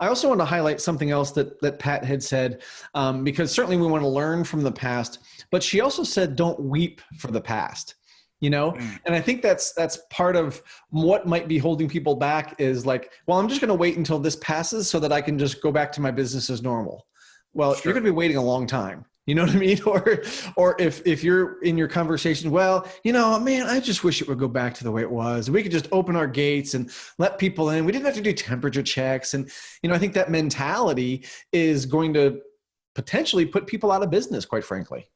I also want to highlight something else that Pat had said, because certainly we want to learn from the past, but she also said, don't weep for the past. And I think that's part of what might be holding people back is like, well, I'm just going to wait until this passes so that I can just go back to my business as normal. Well, Sure. you're going to be waiting a long time. You know what I mean? Or if you're in your conversation, well, man, I just wish it would go back to the way it was. We could just open our gates and let people in. We didn't have to do temperature checks. And, I think that mentality is going to potentially put people out of business, quite frankly.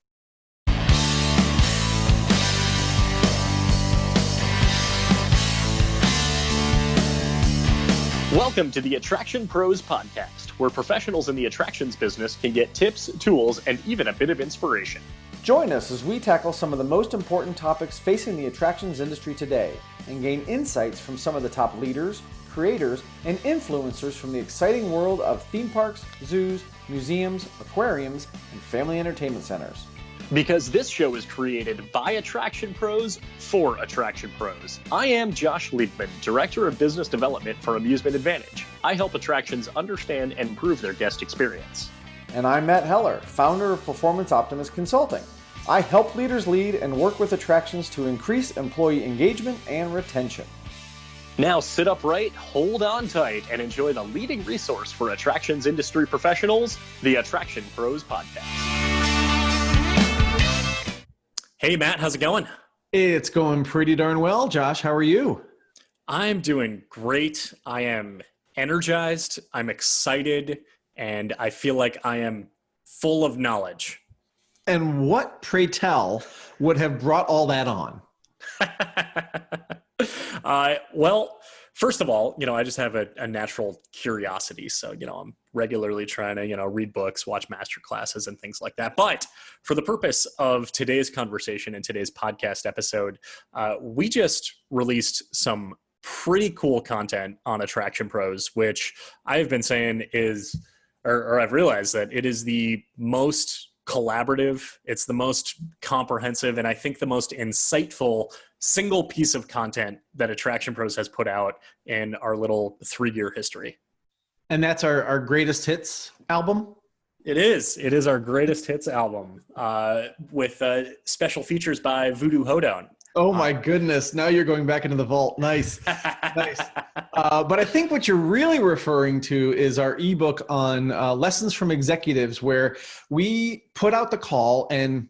Welcome to the Attraction Pros podcast, where professionals in the attractions business can get tips, tools, and even a bit of inspiration. Join us as we tackle some of the most important topics facing the attractions industry today and gain insights from some of the top leaders, creators, and influencers from the exciting world of theme parks, zoos, museums, aquariums, and family entertainment centers. Because this show is created by Attraction Pros for Attraction Pros. I am Josh Liebman, Director of Business Development for Amusement Advantage. I help attractions understand and improve their guest experience. And I'm Matt Heller, founder of Performance Optimist Consulting. I help leaders lead and work with attractions to increase employee engagement and retention. Now sit upright, hold on tight, and enjoy the leading resource for attractions industry professionals, the Attraction Pros podcast. Hey, Matt, how's it going? It's going pretty darn well. Josh, how are you? I'm doing great. I am energized. I'm excited. And I feel like I am full of knowledge. And what, pray tell, would have brought all that on? Well, first of all, I just have a natural curiosity. So, I'm regularly trying to, read books, watch master classes and things like that. But for the purpose of today's conversation and today's podcast episode, we just released some pretty cool content on Attraction Pros, which I've been saying is, or I've realized that it is the most collaborative, it's the most comprehensive, and I think the most insightful single piece of content that Attraction Pros has put out in our little 3-year history. And that's our greatest hits album? It is our greatest hits album with special features by Voodoo Hoedown. Oh my goodness. Now you're going back into the vault. Nice. Nice. But I think what you're really referring to is our ebook on lessons from executives, where we put out the call and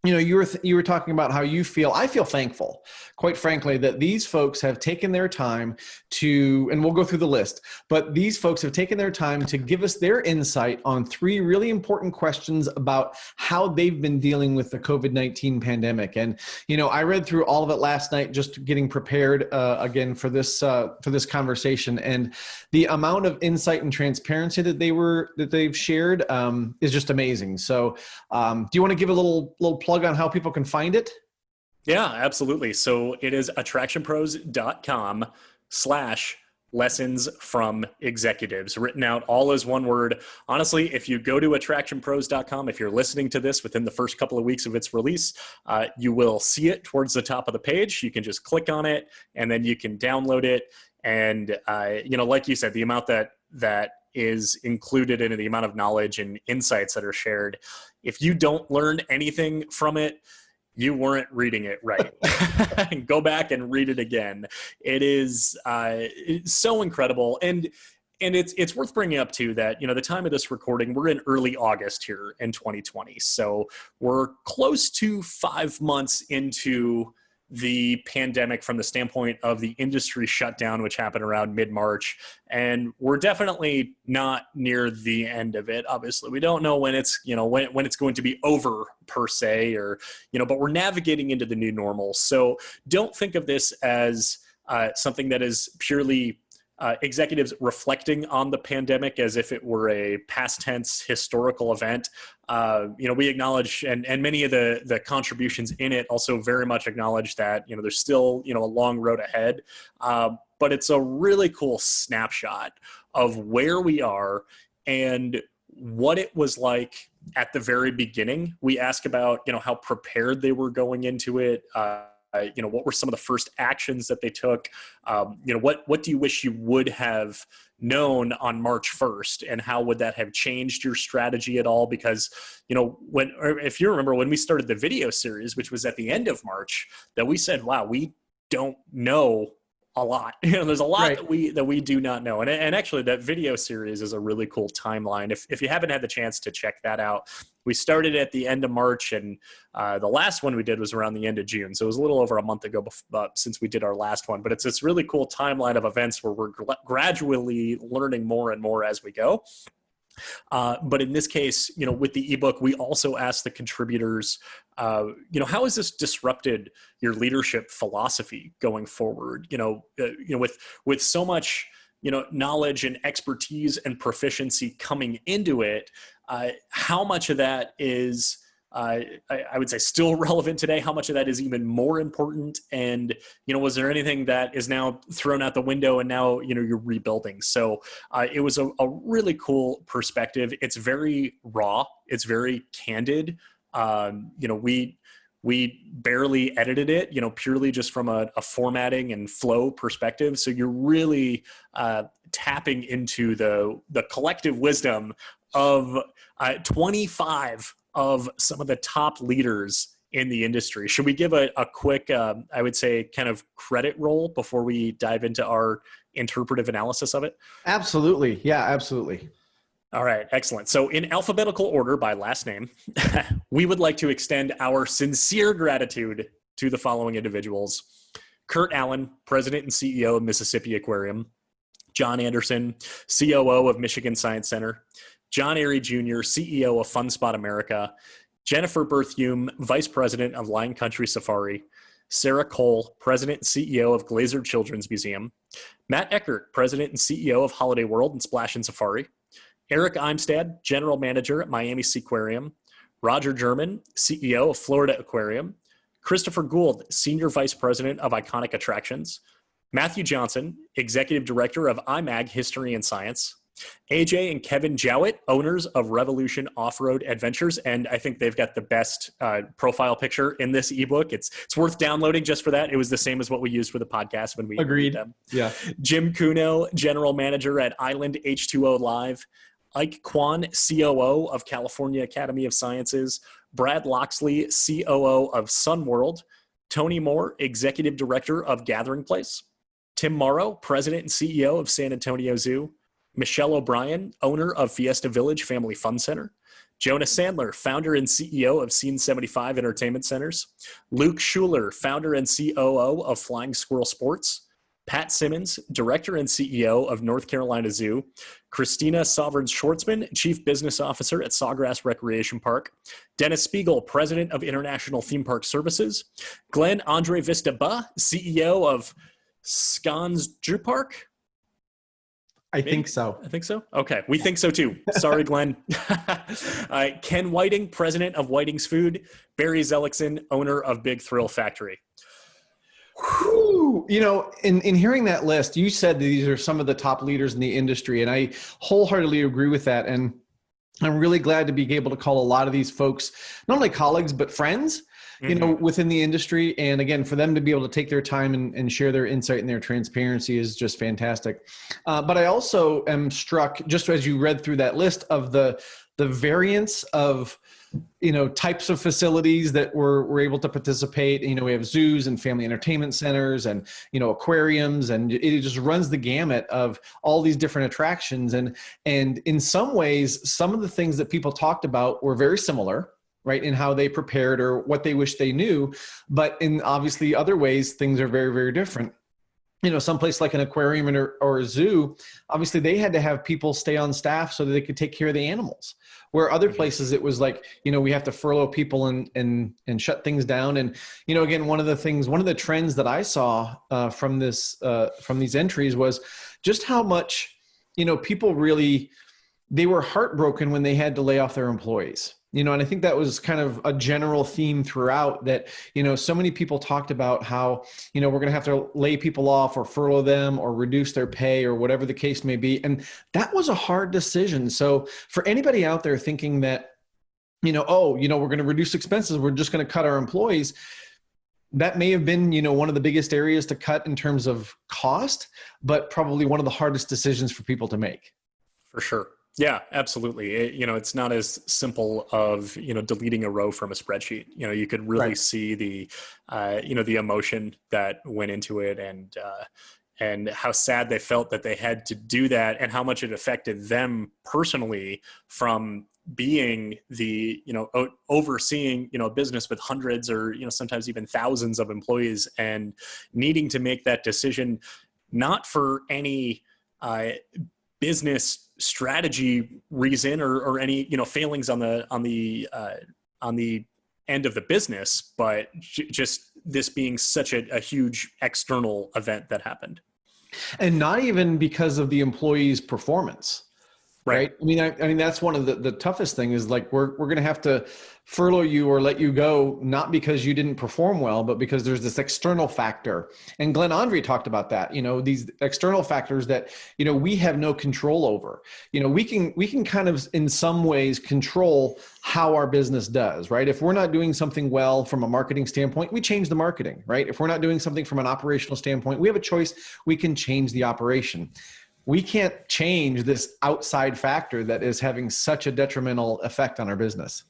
you were talking about how you feel. I feel thankful, quite frankly, that these folks have taken their time to, and we'll go through the list, but these folks have taken their time to give us their insight on 3 really important questions about how they've been dealing with the COVID-19 pandemic. And, I read through all of it last night, just getting prepared again for this conversation. And the amount of insight and transparency that they've shared is just amazing. So do you want to give a little plug on how people can find it? Yeah, absolutely. So it is attractionpros.com/lessons from executives, written out all as one word. Honestly, if you go to attractionpros.com, if you're listening to this within the first couple of weeks of its release, you will see it towards the top of the page. You can just click on it and then you can download it. And, like you said, the amount that is included in the amount of knowledge and insights that are shared. If you don't learn anything from it, you weren't reading it right. Go back and read it again. It is it's so incredible. And it's worth bringing up too that, the time of this recording, we're in early August here in 2020. So we're close to 5 months into the pandemic from the standpoint of the industry shutdown, which happened around mid-March. And we're definitely not near the end of it. Obviously, we don't know when it's, when it's going to be over per se, or, but we're navigating into the new normal. So don't think of this as something that is purely executives reflecting on the pandemic as if it were a past tense historical event. We acknowledge, and many of the contributions in it also very much acknowledge that, there's still, a long road ahead. But it's a really cool snapshot of where we are and what it was like at the very beginning. We ask about, how prepared they were going into it. What were some of the first actions that they took? What do you wish you would have known on March 1st, and how would that have changed your strategy at all? Because, if you remember when we started the video series, which was at the end of March, that we said, wow, we don't know a lot. There's a lot that we do not know. And actually that video series is a really cool timeline. If you haven't had the chance to check that out, we started at the end of March, and the last one we did was around the end of June. So it was a little over a month ago since we did our last one, but it's this really cool timeline of events where we're gradually learning more and more as we go. But in this case, with the ebook, we also asked the contributors, how has this disrupted your leadership philosophy going forward? With so much, knowledge and expertise and proficiency coming into it, how much of that is, I would say, still relevant today? How much of that is even more important? And, was there anything that is now thrown out the window and now, you're rebuilding? So it was a really cool perspective. It's very raw. It's very candid. We barely edited it, purely just from a formatting and flow perspective. So you're really tapping into the collective wisdom of 25 of some of the top leaders in the industry. Should we give a quick, I would say, kind of credit roll before we dive into our interpretive analysis of it? Absolutely. Yeah, absolutely. All right, excellent. So in alphabetical order by last name, we would like to extend our sincere gratitude to the following individuals: Kurt Allen, President and CEO of Mississippi Aquarium; John Anderson, COO of Michigan Science Center; John Arie Jr., CEO of FunSpot America; Jennifer Berthiaume, Vice President of Lion Country Safari; Sarah Cole, President and CEO of Glazer Children's Museum; Matt Eckert, President and CEO of Holiday World and Splash and Safari; Eric Imstad, General Manager at Miami Seaquarium; Roger German, CEO of Florida Aquarium; Christopher Gould, Senior Vice President of Iconic Attractions; Matthew Johnson, Executive Director of IMAG History and Science; AJ and Kevin Jowett, owners of Revolution Off-Road Adventures. And I think they've got the best profile picture in this ebook. It's worth downloading just for that. It was the same as what we used for the podcast when we agreed them. Yeah. Jim Kuno, General Manager at Island H2O Live; Ike Kwan, COO of California Academy of Sciences; Brad Loxley, COO of Sunworld; Tony Moore, Executive Director of Gathering Place; Tim Morrow, President and CEO of San Antonio Zoo; Michelle O'Brien, owner of Fiesta Village Family Fun Center; Jonah Sandler, founder and CEO of Scene 75 Entertainment Centers; Luke Schuler, founder and COO of Flying Squirrel Sports; Pat Simmons, Director and CEO of North Carolina Zoo; Christina Sovereign-Schwartzman, Chief Business Officer at Sawgrass Recreation Park; Dennis Spiegel, President of International Theme Park Services; Glenn Andre Vista-Ba, CEO of Scans Drew Park. I think so. I think so. Okay. We think so too. Sorry, Glenn. Ken Whiting, President of Whiting's Food; Barry Zellickson, owner of Big Thrill Factory. Whew. In hearing that list, you said that these are some of the top leaders in the industry, and I wholeheartedly agree with that. And I'm really glad to be able to call a lot of these folks not only colleagues, but friends, within the industry. And again, for them to be able to take their time and share their insight and their transparency is just fantastic. But I also am struck, just as you read through that list, of the variance of types of facilities that we're able to participate. We have zoos and family entertainment centers and, aquariums, and it just runs the gamut of all these different attractions. And in some ways, some of the things that people talked about were very similar, right, in how they prepared or what they wish they knew. But in obviously other ways, things are very, very different. Someplace like an aquarium or a zoo, obviously they had to have people stay on staff so that they could take care of the animals. Where other places it was like, we have to furlough people and shut things down. And, again, one of the trends that I saw from these entries was just how much, people really, they were heartbroken when they had to lay off their employees. And I think that was kind of a general theme throughout that, so many people talked about how, we're going to have to lay people off or furlough them or reduce their pay or whatever the case may be. And that was a hard decision. So for anybody out there thinking that, we're going to reduce expenses, we're just going to cut our employees, that may have been, one of the biggest areas to cut in terms of cost, but probably one of the hardest decisions for people to make. For sure. Yeah, absolutely. It's not as simple of, deleting a row from a spreadsheet. You could really see the, the emotion that went into it, and how sad they felt that they had to do that, and how much it affected them personally from being the, overseeing, a business with hundreds or, sometimes even thousands of employees, and needing to make that decision, not for any, business strategy reason or any failings on the end of the business, but just this being such a huge external event that happened, and not even because of the employee's performance. Right. I mean, that's one of the toughest thing is like, we're going to have to furlough you or let you go, not because you didn't perform well, but because there's this external factor. And Glenn Andre talked about that, these external factors that, we have no control over. We can kind of in some ways control how our business does, right? If we're not doing something well from a marketing standpoint, we change the marketing, right? If we're not doing something from an operational standpoint, we have a choice. We can change the operation. We can't change this outside factor that is having such a detrimental effect on our business.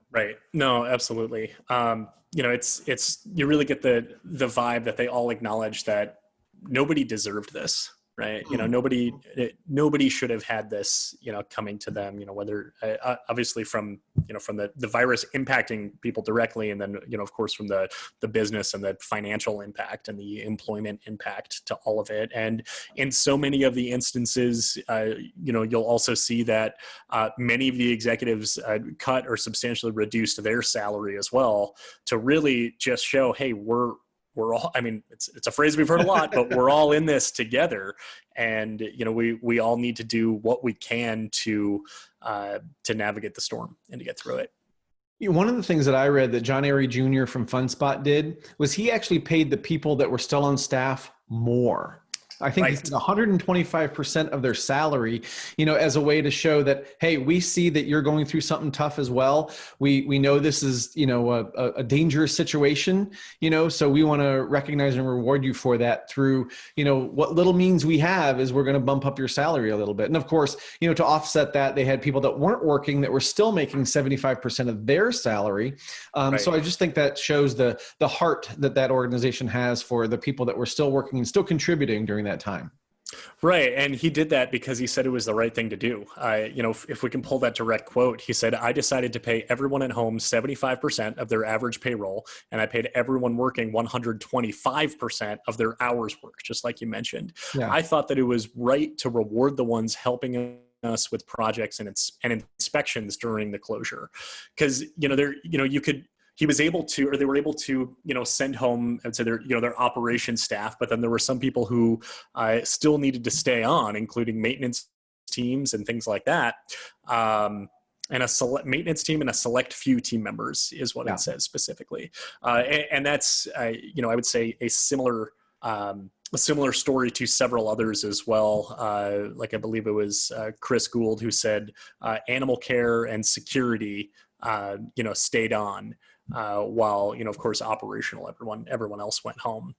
Right. No, absolutely. It's you really get the vibe that they all acknowledge that nobody deserved this, right? Nobody should have had this, coming to them, whether obviously from the virus impacting people directly. And then, of course, from the business and the financial impact and the employment impact to all of it. And in so many of the instances, you'll also see that many of the executives cut or substantially reduced their salary as well, to really just show, hey, we're all, I mean, it's a phrase we've heard a lot, but we're all in this together. And, we all need to do what we can to navigate the storm and to get through it. One of the things that I read that John Arie Jr. from FunSpot did was he actually paid the people that were still on staff more. I think it's 125% of their salary, as a way to show that, hey, we see that you're going through something tough as well. We know this is, a dangerous situation, so we want to recognize and reward you for that through, what little means we have is we're going to bump up your salary a little bit. And of course, to offset that, they had people that weren't working that were still making 75% of their salary. So I just think that shows the heart that organization has for the people that were still working and still contributing during that time. Right. And he did that because he said it was the right thing to do. If we can pull that direct quote, he said, I decided to pay everyone at home 75% of their average payroll, and I paid everyone working 125% of their hours worked, just like you mentioned. Yeah. I thought that it was right to reward the ones helping us with projects and inspections during the closure. Because, he was able to, or they were able to, send home, I'd say their operations staff, but then there were some people who still needed to stay on, including maintenance teams and things like that. And a select maintenance team and a select few team members is what it says specifically. And that's, I would say a similar story to several others as well. Like I believe it was Chris Gould who said animal care and security, stayed on. While, of course, operational, everyone else went home.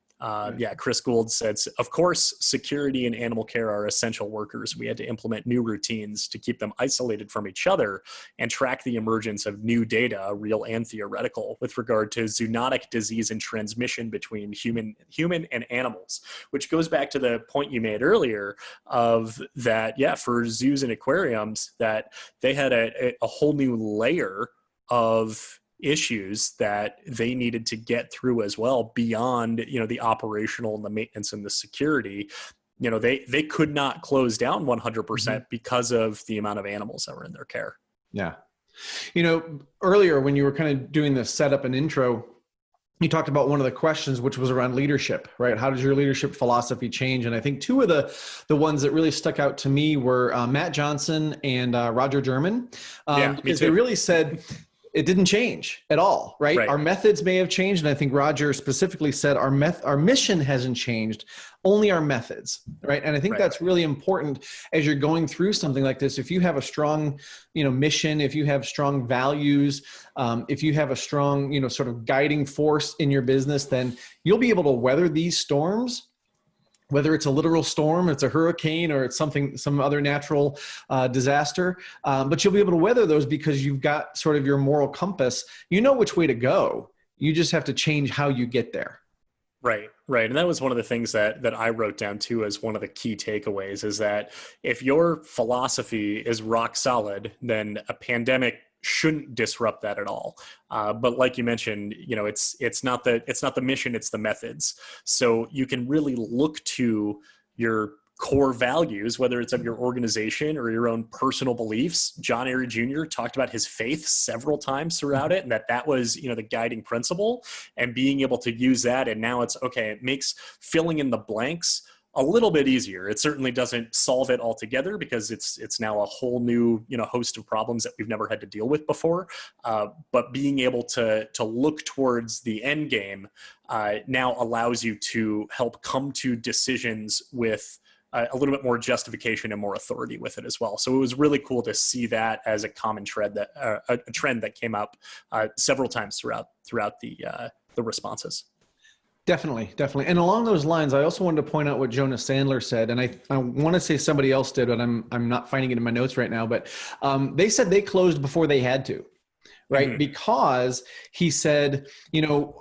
Chris Gould said, of course, security and animal care are essential workers. We had to implement new routines to keep them isolated from each other and track the emergence of new data, real and theoretical, with regard to zoonotic disease and transmission between human and animals, which goes back to the point you made earlier of that, for zoos and aquariums, that they had a whole new layer of issues that they needed to get through as well, beyond the operational and the maintenance and the security. They could not close down 100% because of the amount of animals that were in their care. Yeah. Earlier when you were kind of doing the setup and intro, you talked about one of the questions, which was around leadership, right? How does your leadership philosophy change? And I think two of the ones that really stuck out to me were Matt Johnson and Roger German. Because they really said, it didn't change at all, right? Right. Our methods may have changed, and I think Roger specifically said our mission hasn't changed, only our methods, right? And I think that's really important as you're going through something like this. If you have a strong, mission, if you have strong values, if you have a strong, sort of guiding force in your business, then you'll be able to weather these storms. Whether it's a literal storm, it's a hurricane, or it's some other natural disaster, but you'll be able to weather those because you've got sort of your moral compass. You know which way to go. You just have to change how you get there. Right. And that was one of the things that I wrote down too as one of the key takeaways, is that if your philosophy is rock solid, then a pandemic shouldn't disrupt that at all. But like you mentioned, it's not the mission, it's the methods. So you can really look to your core values, whether it's of your organization or your own personal beliefs. John Arie Jr. talked about his faith several times throughout it, and that was, the guiding principle, and being able to use that. And now it makes filling in the blanks a little bit easier. It certainly doesn't solve it altogether, because it's now a whole new, host of problems that we've never had to deal with before. But being able to look towards the end game now allows you to help come to decisions with a little bit more justification and more authority with it as well. So it was really cool to see that as a common trend that came up several times throughout the responses. Definitely. And along those lines, I also wanted to point out what Jonas Sandler said, and I want to say somebody else did, but I'm not finding it in my notes right now. But they said they closed before they had to, right? Mm-hmm. Because he said,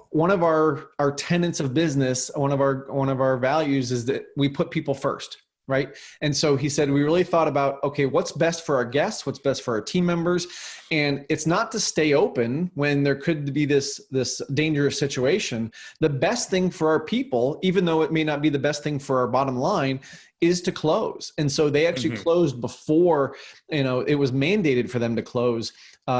one of our tenets of business, one of our values is that we put people first. Right. And so he said, we really thought about, okay, what's best for our guests, what's best for our team members. And it's not to stay open when there could be this dangerous situation. The best thing for our people, even though it may not be the best thing for our bottom line, is to close. And so they actually closed before, it was mandated for them to close,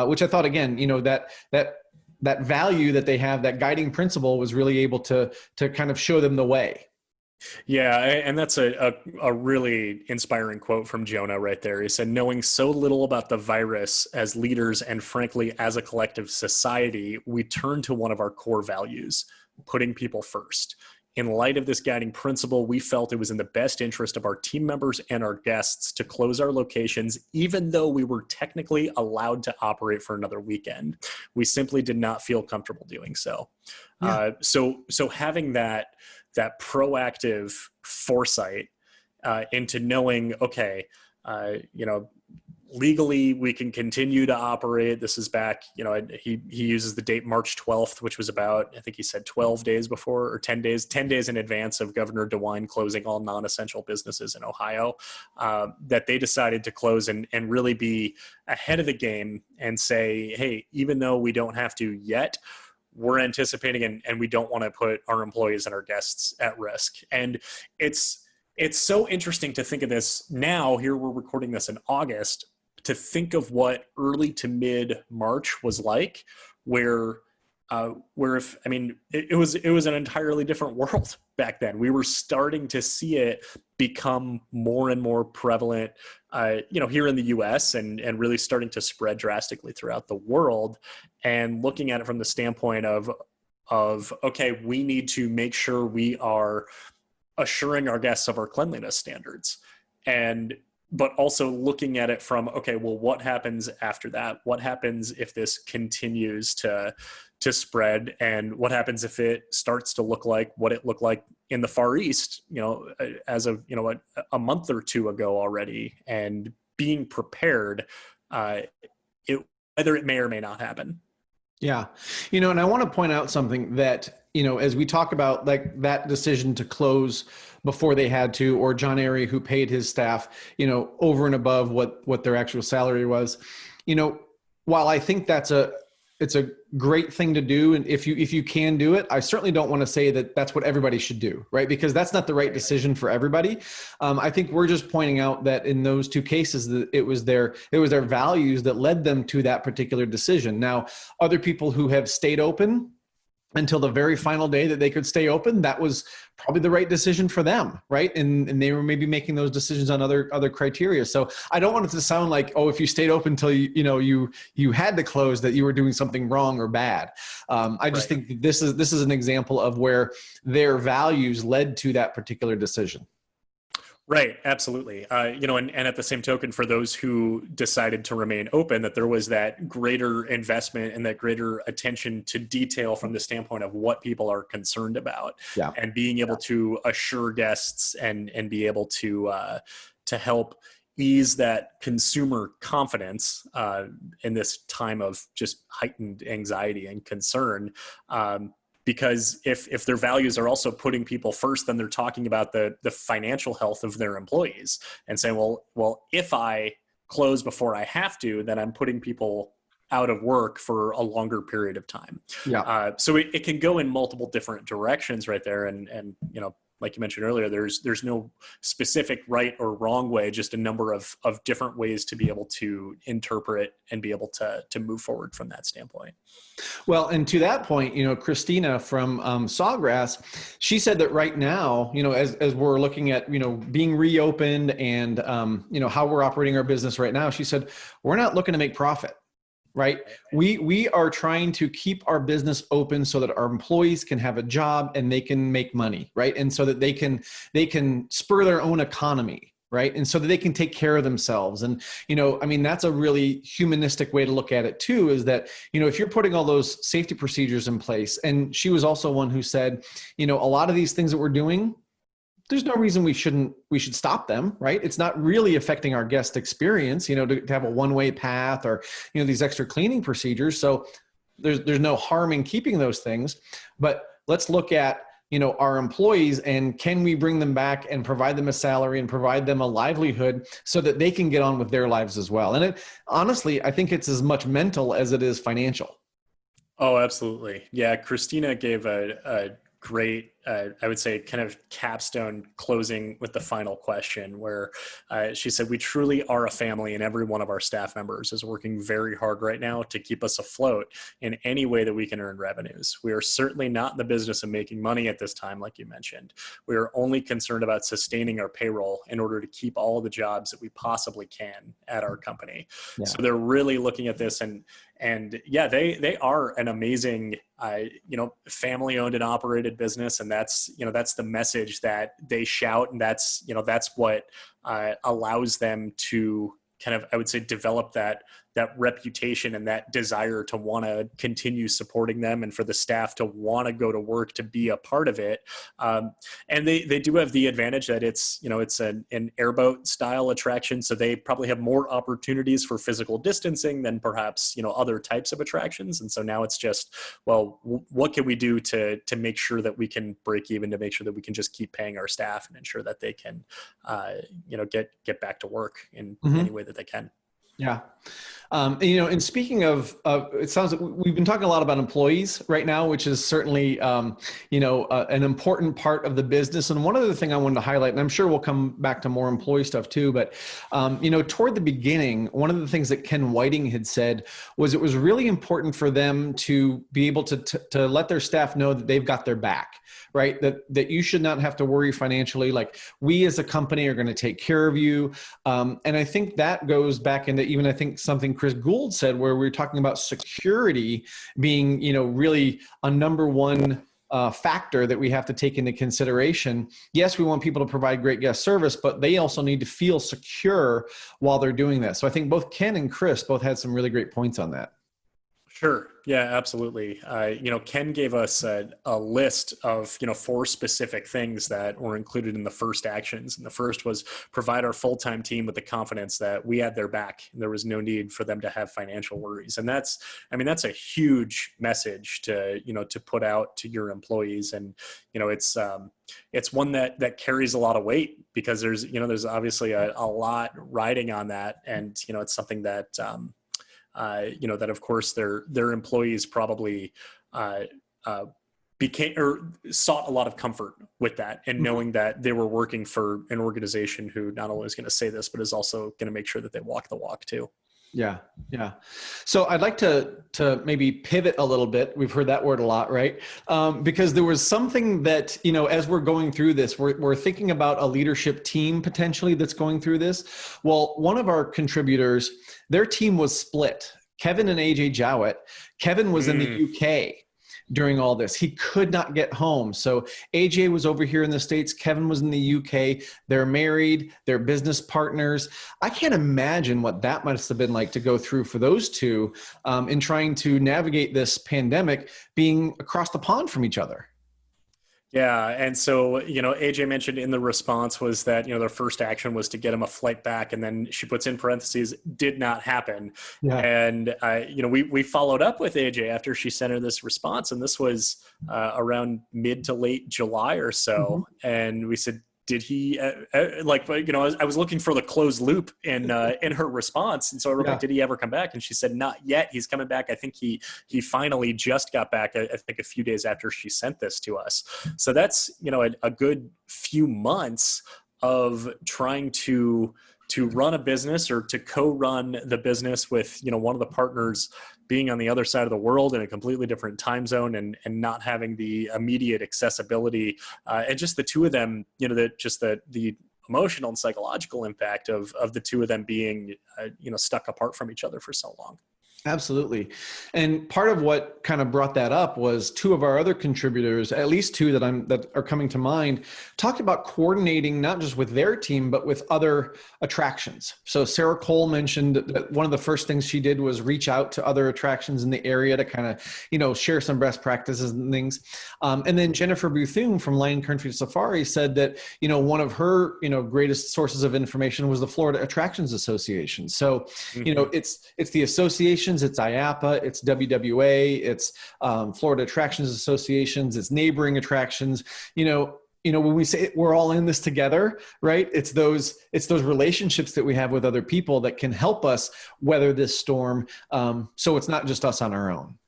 which I thought, again, that value that they have, that guiding principle, was really able to kind of show them the way. Yeah, and that's a really inspiring quote from Jonah right there. He said, knowing so little about the virus as leaders and frankly as a collective society, we turn to one of our core values, putting people first. In light of this guiding principle, we felt it was in the best interest of our team members and our guests to close our locations, even though we were technically allowed to operate for another weekend. We simply did not feel comfortable doing so. Yeah. So having that proactive foresight into knowing, okay, legally we can continue to operate. This is back, he uses the date March 12th, which was about, I think he said 12 days before, or 10 days in advance of Governor DeWine closing all non-essential businesses in Ohio, that they decided to close and really be ahead of the game and say, hey, even though we don't have to yet, we're anticipating and we don't want to put our employees and our guests at risk. And it's so interesting to think of this now. Here we're recording this in August, to think of what early to mid March was like, where it was an entirely different world back then. We were starting to see it become more and more prevalent, here in the US and really starting to spread drastically throughout the world, and looking at it from the standpoint of, okay, we need to make sure we are assuring our guests of our cleanliness standards, but also looking at it from, okay, well, what happens after that? What happens if this continues to spread? And what happens if it starts to look like what it looked like in the Far East, as of, a month or two ago already, and being prepared, whether it may or may not happen. Yeah. And I want to point out something that, as we talk about like that decision to close before they had to, or John Arie, who paid his staff, over and above what their actual salary was, while I think it's a great thing to do, and if you can do it, I certainly don't want to say that that's what everybody should do, right? Because that's not the right decision for everybody. I think we're just pointing out that in those two cases, that it was their values that led them to that particular decision. Now, other people who have stayed open, until the very final day that they could stay open, that was probably the right decision for them, right? And they were maybe making those decisions on other criteria. So I don't want it to sound like, oh, if you stayed open until you had to close, that you were doing something wrong or bad. I just think that this is an example of where their values led to that particular decision. Right, absolutely. And at the same token, for those who decided to remain open, that there was that greater investment and that greater attention to detail from the standpoint of what people are concerned about, and being able to assure guests and be able to help ease that consumer confidence in this time of just heightened anxiety and concern. Because if their values are also putting people first, then they're talking about the financial health of their employees and saying, well, if I close before I have to, then I'm putting people out of work for a longer period of time. So it can go in multiple different directions right there. And like you mentioned earlier, there's no specific right or wrong way, just a number of different ways to be able to interpret and be able to move forward from that standpoint. Well, and to that point, Christina from Sawgrass, she said that right now, as we're looking at, being reopened and, how we're operating our business right now, she said, we're not looking to make profit. Right. We are trying to keep our business open so that our employees can have a job and they can make money. Right. And so that they can spur their own economy. Right. And so that they can take care of themselves. And, that's a really humanistic way to look at it too, is that, if you're putting all those safety procedures in place, and she was also one who said, a lot of these things that we're doing, there's no reason we should stop them, right? It's not really affecting our guest experience, to have a one-way path or, these extra cleaning procedures. So there's no harm in keeping those things, but let's look at, our employees, and can we bring them back and provide them a salary and provide them a livelihood so that they can get on with their lives as well. And honestly, I think it's as much mental as it is financial. Oh, absolutely. Yeah. Christina gave a great, I would say, kind of capstone closing with the final question, where she said, we truly are a family, and every one of our staff members is working very hard right now to keep us afloat in any way that we can earn revenues. We are certainly not in the business of making money at this time, like you mentioned. We are only concerned about sustaining our payroll in order to keep all the jobs that we possibly can at our company. Yeah. So they're really looking at this, and yeah, they are an amazing, family owned and operated business. And that's the message that they shout. And that's what allows them to kind of, I would say, develop that reputation and that desire to want to continue supporting them, and for the staff to want to go to work to be a part of it. And they do have the advantage that it's an airboat style attraction. So they probably have more opportunities for physical distancing than perhaps, other types of attractions. And so now it's just, well, what can we do to make sure that we can break even, to make sure that we can just keep paying our staff and ensure that they can, get back to work in any way that they can. Yeah. And speaking of, it sounds like we've been talking a lot about employees right now, which is certainly, an important part of the business. And one other thing I wanted to highlight, and I'm sure we'll come back to more employee stuff too, but, toward the beginning, one of the things that Ken Whiting had said was it was really important for them to be able to let their staff know that they've got their back, right? That you should not have to worry financially. Like, we as a company are going to take care of you. And I think that goes back into even, I think, something Chris Gould said, where we were talking about security being, really a number one factor that we have to take into consideration. Yes, we want people to provide great guest service, but they also need to feel secure while they're doing that. So I think both Ken and Chris both had some really great points on that. Sure. Yeah, absolutely. Ken gave us a list of, 4 specific things that were included in the first actions. And the first was provide our full-time team with the confidence that we had their back and there was no need for them to have financial worries. And that's a huge message to put out to your employees. And, it's one that carries a lot of weight, because there's obviously a lot riding on that. And, it's something that, that of course their employees probably became or sought a lot of comfort with that, and knowing that they were working for an organization who not only is going to say this, but is also going to make sure that they walk the walk too. Yeah, yeah. So I'd like to maybe pivot a little bit. We've heard that word a lot, right? Because there was something that, you know, as we're going through this, we're thinking about a leadership team potentially that's going through this. Well, one of our contributors, their team was split. Kevin and AJ Jowett. Kevin was in the UK during all this. He could not get home. So AJ was over here in the States. Kevin was in the UK. They're married. They're business partners. I can't imagine what that must have been like to go through for those two in trying to navigate this pandemic, being across the pond from each other. Yeah. And so, you know, AJ mentioned in the response was that, you know, their first action was to get him a flight back. And then she puts in parentheses, did not happen. Yeah. And, you know, we followed up with AJ after she sent her this response. And this was around mid to late July or so. Mm-hmm. And we said, did he like, you know, I was looking for the closed loop in her response. And so I wrote back, did he ever come back? And she said, not yet. He's coming back. I think he finally just got back, I think a few days after she sent this to us. So that's, you know, a good few months of trying to run a business or to co-run the business with, you know, one of the partners being on the other side of the world in a completely different time zone and not having the immediate accessibility and just the two of them, you know, the emotional and psychological impact of the two of them being, you know, stuck apart from each other for so long. Absolutely. And part of what kind of brought that up was two of our other contributors, at least two that are coming to mind, talked about coordinating not just with their team, but with other attractions. So Sarah Cole mentioned that one of the first things she did was reach out to other attractions in the area to kind of, you know, share some best practices and things. And then Jennifer Berthiaume from Lion Country Safari said that, you know, one of her, you know, greatest sources of information was the Florida Attractions Association. So, you know, it's the association, it's IAPA, it's WWA, it's Florida Attractions Associations, it's neighboring attractions. You know, when we say we're all in this together, right? It's those relationships that we have with other people that can help us weather this storm. So it's not just us on our own.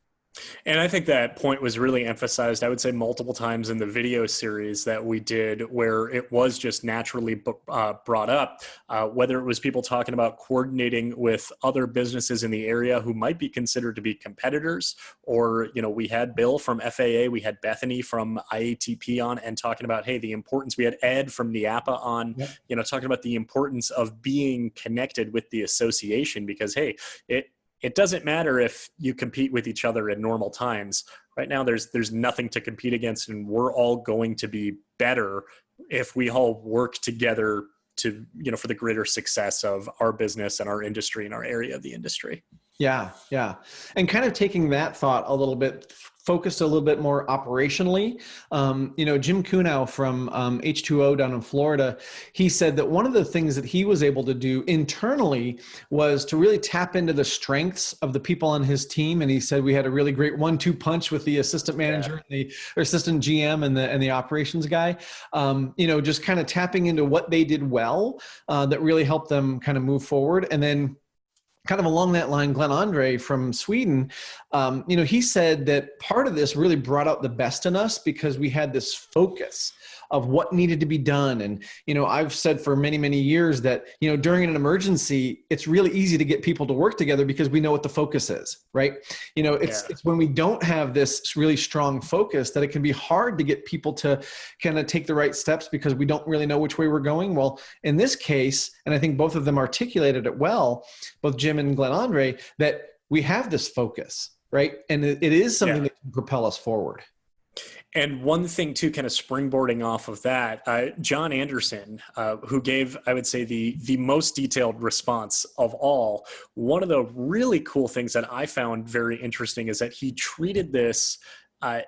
And I think that point was really emphasized, I would say, multiple times in the video series that we did, where it was just naturally brought up, whether it was people talking about coordinating with other businesses in the area who might be considered to be competitors, or, you know, we had Bill from FAA, we had Bethany from IATP on and talking about, hey, the importance, we had Ed from NIAPA on, you know, talking about the importance of being connected with the association, because, hey, it doesn't matter if you compete with each other in normal times. Right now, there's nothing to compete against, and we're all going to be better if we all work together to, you know, for the greater success of our business and our industry and our area of the industry. Yeah, yeah. And kind of taking that thought a little bit, focused a little bit more operationally. You know, Jim Kunow from H2O down in Florida, he said that one of the things that he was able to do internally was to really tap into the strengths of the people on his team. And he said we had a really great 1-2 punch with the assistant manager, and or assistant GM and the operations guy. You know, just kind of tapping into what they did well that really helped them kind of move forward. And then kind of along that line, Glenn Andre from Sweden, you know, he said that part of this really brought out the best in us because we had this focus of what needed to be done. And, you know, I've said for many, many years that, you know, during an emergency, it's really easy to get people to work together because we know what the focus is, right? You know, it's when we don't have this really strong focus that it can be hard to get people to kind of take the right steps because we don't really know which way we're going. Well, in this case, and I think both of them articulated it well, both Jim and Glenn Andre, that we have this focus, right? And it is something that can propel us forward. And one thing too, kind of springboarding off of that, John Anderson, who gave, I would say, the most detailed response of all, one of the really cool things that I found very interesting is that he treated this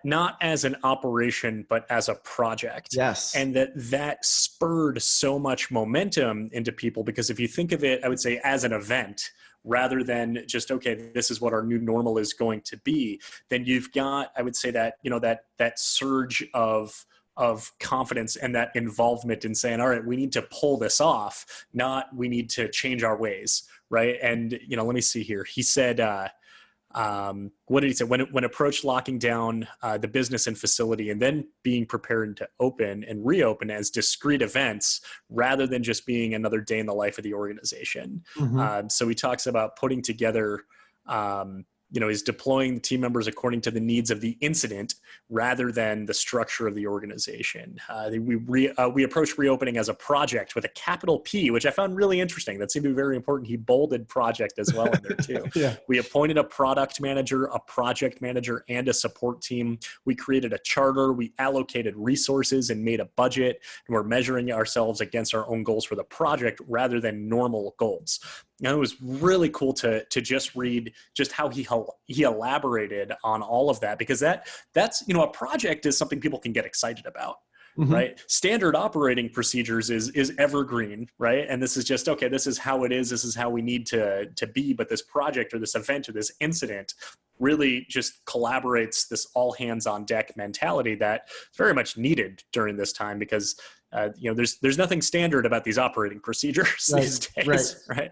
not as an operation, but as a project. Yes. And that spurred so much momentum into people, because if you think of it, I would say, as an event, rather than just, okay, this is what our new normal is going to be, then you've got, I would say, that, you know, that surge of confidence and that involvement in saying, all right, we need to pull this off, not we need to change our ways, right? And, you know, let me see here. He said, what did he say? When approached locking down the business and facility, and then being prepared to open and reopen as discrete events rather than just being another day in the life of the organization. So he talks about putting together, is deploying the team members according to the needs of the incident rather than the structure of the organization. We approached reopening as a project with a capital P, which I found really interesting. That seemed to be very important. He bolded project as well in there too. Yeah. We appointed a product manager, a project manager, and a support team. We created a charter. We allocated resources and made a budget. And we're measuring ourselves against our own goals for the project rather than normal goals. And it was really cool to just read just how he elaborated on all of that, because that's a project is something people can get excited about, right? Standard operating procedures is evergreen, right? And this is just, okay, this is how it is. This is how we need to be. But this project or this event or this incident really just collaborates this all hands on deck mentality that's very much needed during this time, because there's nothing standard about these operating procedures these days, right?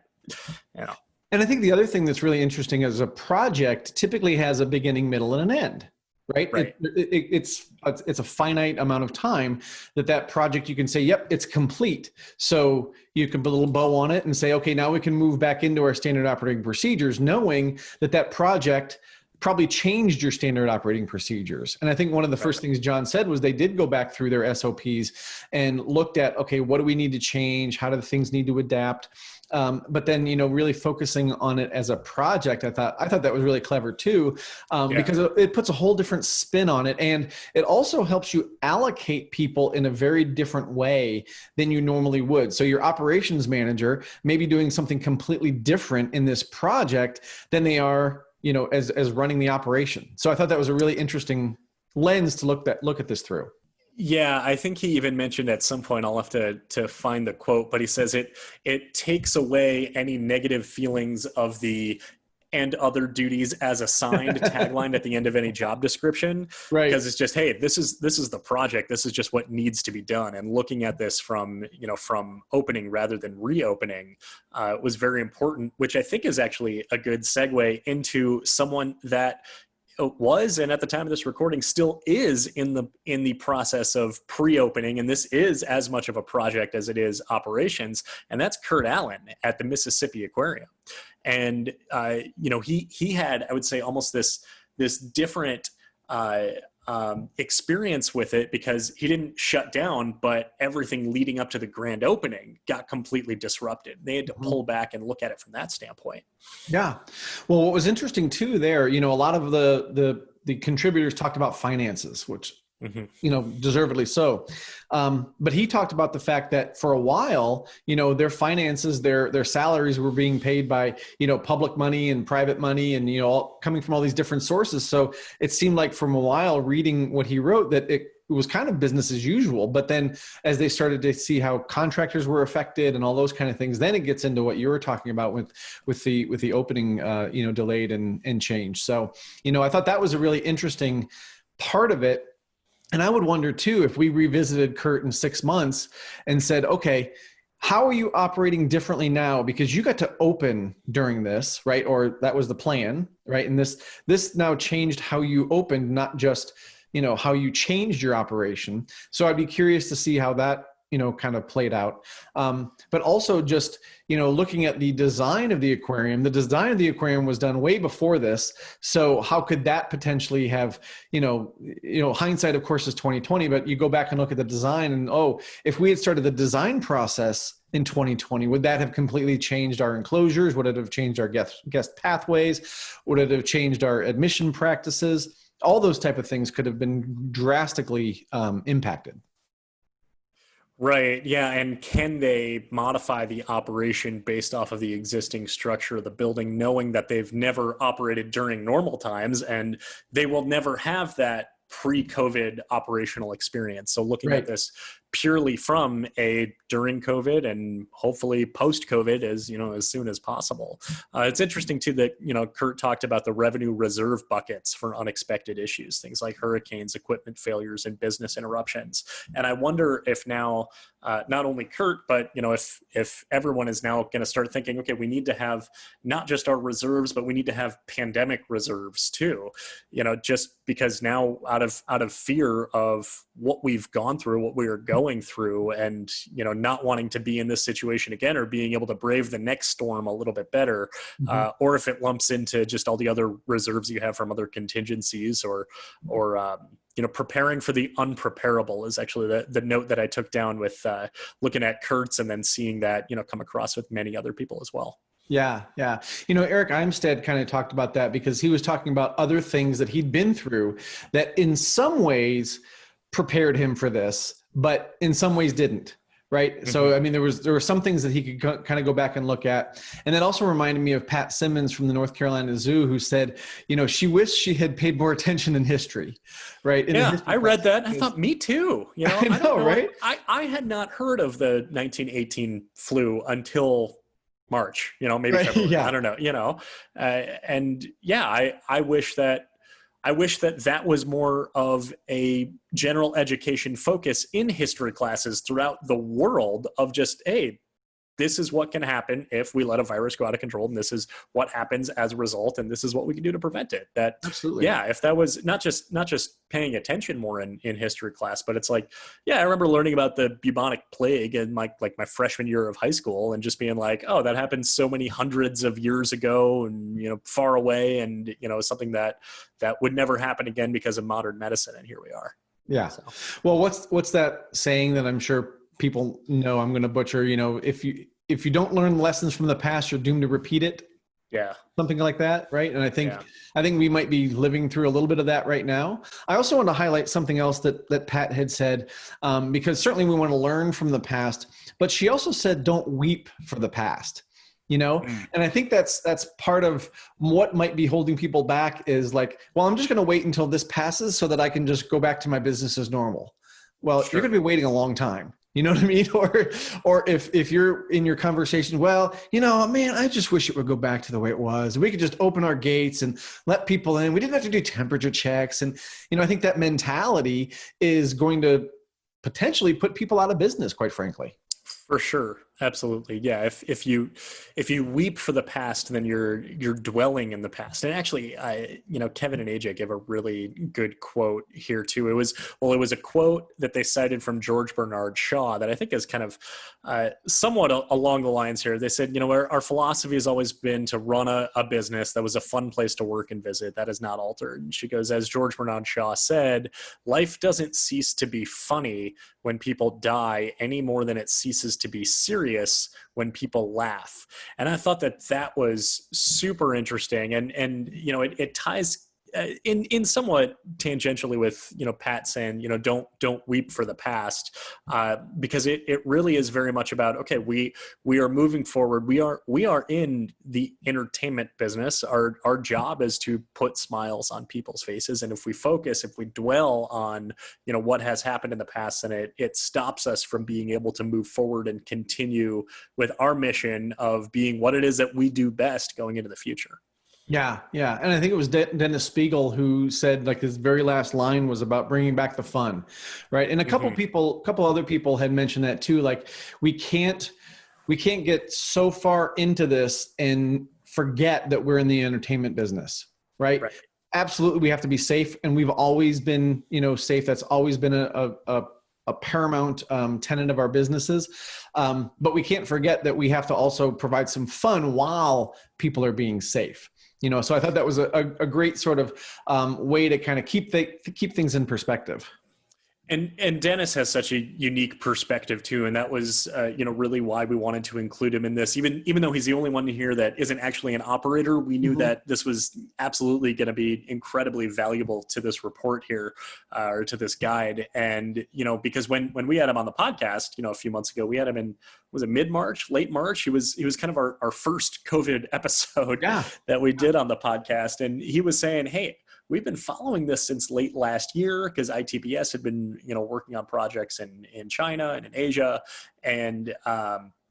Yeah. And I think the other thing that's really interesting is a project typically has a beginning, middle, and an end, right? It's a finite amount of time that project, you can say, yep, it's complete. So you can put a little bow on it and say, okay, now we can move back into our standard operating procedures, knowing that project probably changed your standard operating procedures. And I think one of the first things John said was they did go back through their SOPs and looked at, okay, what do we need to change? How do the things need to adapt? But then, really focusing on it as a project, I thought that was really clever too, because it puts a whole different spin on it. And it also helps you allocate people in a very different way than you normally would. So your operations manager may be doing something completely different in this project than they are, as running the operation. So I thought that was a really interesting lens to look at this through. Yeah, I think he even mentioned at some point, I'll have to find the quote, but he says it takes away any negative feelings of the and other duties as assigned tagline at the end of any job description. Right. Because it's just, hey, this is the project. This is just what needs to be done. And looking at this from opening rather than reopening was very important, which I think is actually a good segue into someone that was, and at the time of this recording still is in the process of pre-opening, and this is as much of a project as it is operations, and that's Kurt Allen at the Mississippi Aquarium. And he had, I would say, almost this different experience with it, because he didn't shut down, but everything leading up to the grand opening got completely disrupted. They had to pull back and look at it from that standpoint. Yeah. Well, what was interesting too there, a lot of the contributors talked about finances, which, deservedly so. But he talked about the fact that for a while, their finances, their salaries were being paid by, public money and private money and, all coming from all these different sources. So it seemed like from a while reading what he wrote that it was kind of business as usual. But then as they started to see how contractors were affected and all those kind of things, then it gets into what you were talking about with the opening, delayed and changed. So, I thought that was a really interesting part of it. And I would wonder too, if we revisited Kurt in 6 months and said, okay, how are you operating differently now? Because you got to open during this, right? Or that was the plan, right? And this now changed how you opened, not just, how you changed your operation. So I'd be curious to see how that, kind of played out. But also just, looking at the design of the aquarium was done way before this. So how could that potentially have, hindsight of course is 2020, but you go back and look at the design and, if we had started the design process in 2020, would that have completely changed our enclosures? Would it have changed our guest pathways? Would it have changed our admission practices? All those type of things could have been drastically impacted. Right. Yeah. And can they modify the operation based off of the existing structure of the building, knowing that they've never operated during normal times and they will never have that pre-COVID operational experience? So looking at this purely from a during COVID and hopefully post-COVID as soon as possible. It's interesting too that, Kurt talked about the revenue reserve buckets for unexpected issues, things like hurricanes, equipment failures, and business interruptions. And I wonder if now not only Kurt, but if everyone is now going to start thinking, okay, we need to have not just our reserves, but we need to have pandemic reserves too. Just because now out of fear of what we've gone through, what we are going through, and not wanting to be in this situation again, or being able to brave the next storm a little bit better, or if it lumps into just all the other reserves you have from other contingencies, or preparing for the unpreparable is actually the note that I took down with looking at Kurt's and then seeing that, come across with many other people as well. Yeah. Yeah. Eric Imstead kind of talked about that because he was talking about other things that he'd been through that in some ways prepared him for this, but in some ways didn't. Right. Mm-hmm. So, I mean, there were some things that he could kind of go back and look at. And that also reminded me of Pat Simmons from the North Carolina Zoo, who said, she wished she had paid more attention in history. Right. I read that. I thought, me too. I know, right? I had not heard of the 1918 flu until March, maybe right, February. yeah. I don't know, I wish that was more of a general education focus in history classes throughout the world of just, hey, this is what can happen if we let a virus go out of control, and this is what happens as a result, and this is what we can do to prevent it. That absolutely, yeah. If that was not just paying attention more in history class, but it's like, yeah, I remember learning about the bubonic plague in my freshman year of high school, and just being like, oh, that happened so many hundreds of years ago, and far away, and something that would never happen again because of modern medicine, and here we are. Yeah. So. Well, what's that saying that I'm sure people know I'm going to butcher, if you don't learn lessons from the past, you're doomed to repeat it. Yeah. Something like that. Right. And I think we might be living through a little bit of that right now. I also want to highlight something else that Pat had said, because certainly we want to learn from the past, but she also said, don't weep for the past. And I think that's part of what might be holding people back is like, well, I'm just going to wait until this passes so that I can just go back to my business as normal. Well, You're going to be waiting a long time. You know what I mean? Or if you're in your conversation, well, man, I just wish it would go back to the way it was. We could just open our gates and let people in. We didn't have to do temperature checks. And, I think that mentality is going to potentially put people out of business, quite frankly. For sure. Absolutely. Yeah. If you weep for the past, then you're dwelling in the past. And actually, Kevin and AJ give a really good quote here too. It was a quote that they cited from George Bernard Shaw that I think is kind of somewhat along the lines here. They said, our philosophy has always been to run a business that was a fun place to work and visit. That has not altered. And she goes, as George Bernard Shaw said, life doesn't cease to be funny when people die any more than it ceases to be serious when people laugh. And I thought that was super interesting. And it ties in somewhat tangentially with, Pat saying, don't weep for the past, because it really is very much about, okay, we are moving forward. We are in the entertainment business. Our job is to put smiles on people's faces. And if we dwell on, what has happened in the past, then it stops us from being able to move forward and continue with our mission of being what it is that we do best going into the future. Yeah. Yeah. And I think it was Dennis Spiegel who said like his very last line was about bringing back the fun. Right. And a couple other people had mentioned that too. Like we can't get so far into this and forget that we're in the entertainment business. Right. Absolutely. We have to be safe. And we've always been, safe. That's always been a paramount tenet of our businesses. But we can't forget that we have to also provide some fun while people are being safe. So I thought that was a great sort of way to kind of keep things in perspective. And Dennis has such a unique perspective too, and that was really why we wanted to include him in this. Even though he's the only one here that isn't actually an operator, we knew that this was absolutely going to be incredibly valuable to this report here, or to this guide. And because when we had him on the podcast, a few months ago, we had him in, was it mid-March, late March? He was kind of our first COVID episode that we did on the podcast, and he was saying, hey, we've been following this since late last year because ITPS had been, working on projects in China and in Asia. And,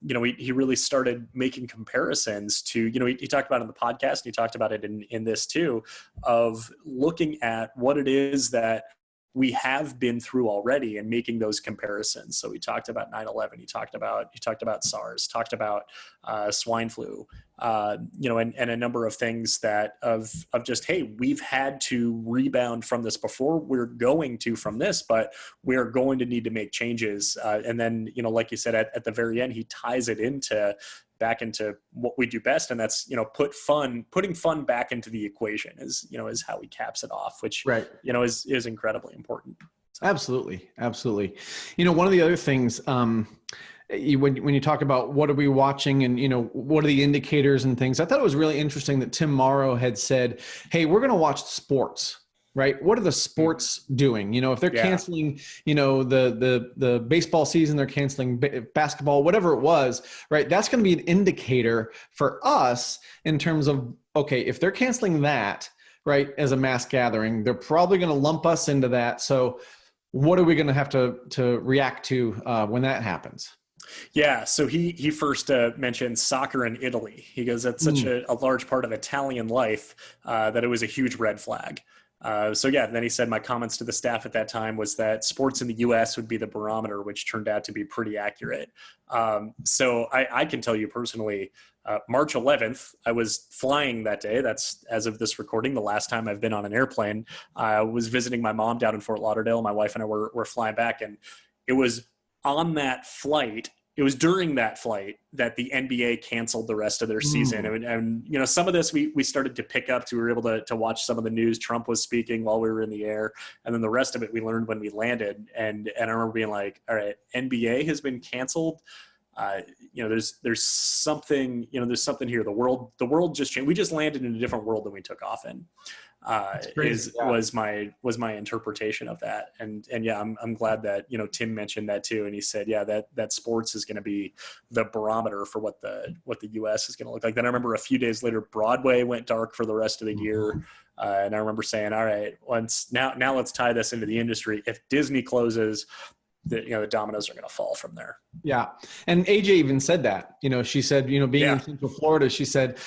he really started making comparisons to, he talked about it in the podcast, and he talked about it in this too, of looking at what it is that we have been through already, and making those comparisons. So we talked about 9/11, you talked about SARS, talked about swine flu, and a number of things that of just, hey, we've had to rebound from this before, we're going to from this, but we're going to need to make changes. And then, like you said, at the very end, he ties it back into what we do best, and that's putting fun back into the equation is how he caps it off, which right. Is incredibly important. So. Absolutely. One of the other things, when you talk about what are we watching and what are the indicators and things, I thought it was really interesting that Tim Morrow had said, hey, we're going to watch sports. Right? What are the sports doing? If they're canceling, the baseball season, they're canceling basketball, whatever it was, right? That's going to be an indicator for us in terms of, okay, if they're canceling that, right, as a mass gathering, they're probably going to lump us into that. So what are we going to have to react to when that happens? Yeah, so he first mentioned soccer in Italy. He goes, that's such a large part of Italian life that it was a huge red flag. Then he said, my comments to the staff at that time was that sports in the US would be the barometer, which turned out to be pretty accurate. So I can tell you personally, March 11th, I was flying that day. That's, as of this recording, the last time I've been on an airplane. I was visiting my mom down in Fort Lauderdale. My wife and I were flying back, and it was on that flight. It was during that flight that the NBA canceled the rest of their season. And some of this we started to pick up, so we were able to watch some of the news. Trump was speaking while we were in the air. And then the rest of it we learned when we landed. And I remember being like, all right, NBA has been canceled. There's something, there's something here. The world just changed. We just landed in a different world than we took off in. Was my interpretation of that. And yeah, I'm glad that, Tim mentioned that too. And he said, yeah, that sports is going to be the barometer for what the US is going to look like. Then I remember a few days later, Broadway went dark for the rest of the year. And I remember saying, all right, now let's tie this into the industry. If Disney closes, the dominoes are going to fall from there. Yeah. And AJ even said that, she said, being in Central Florida, she said,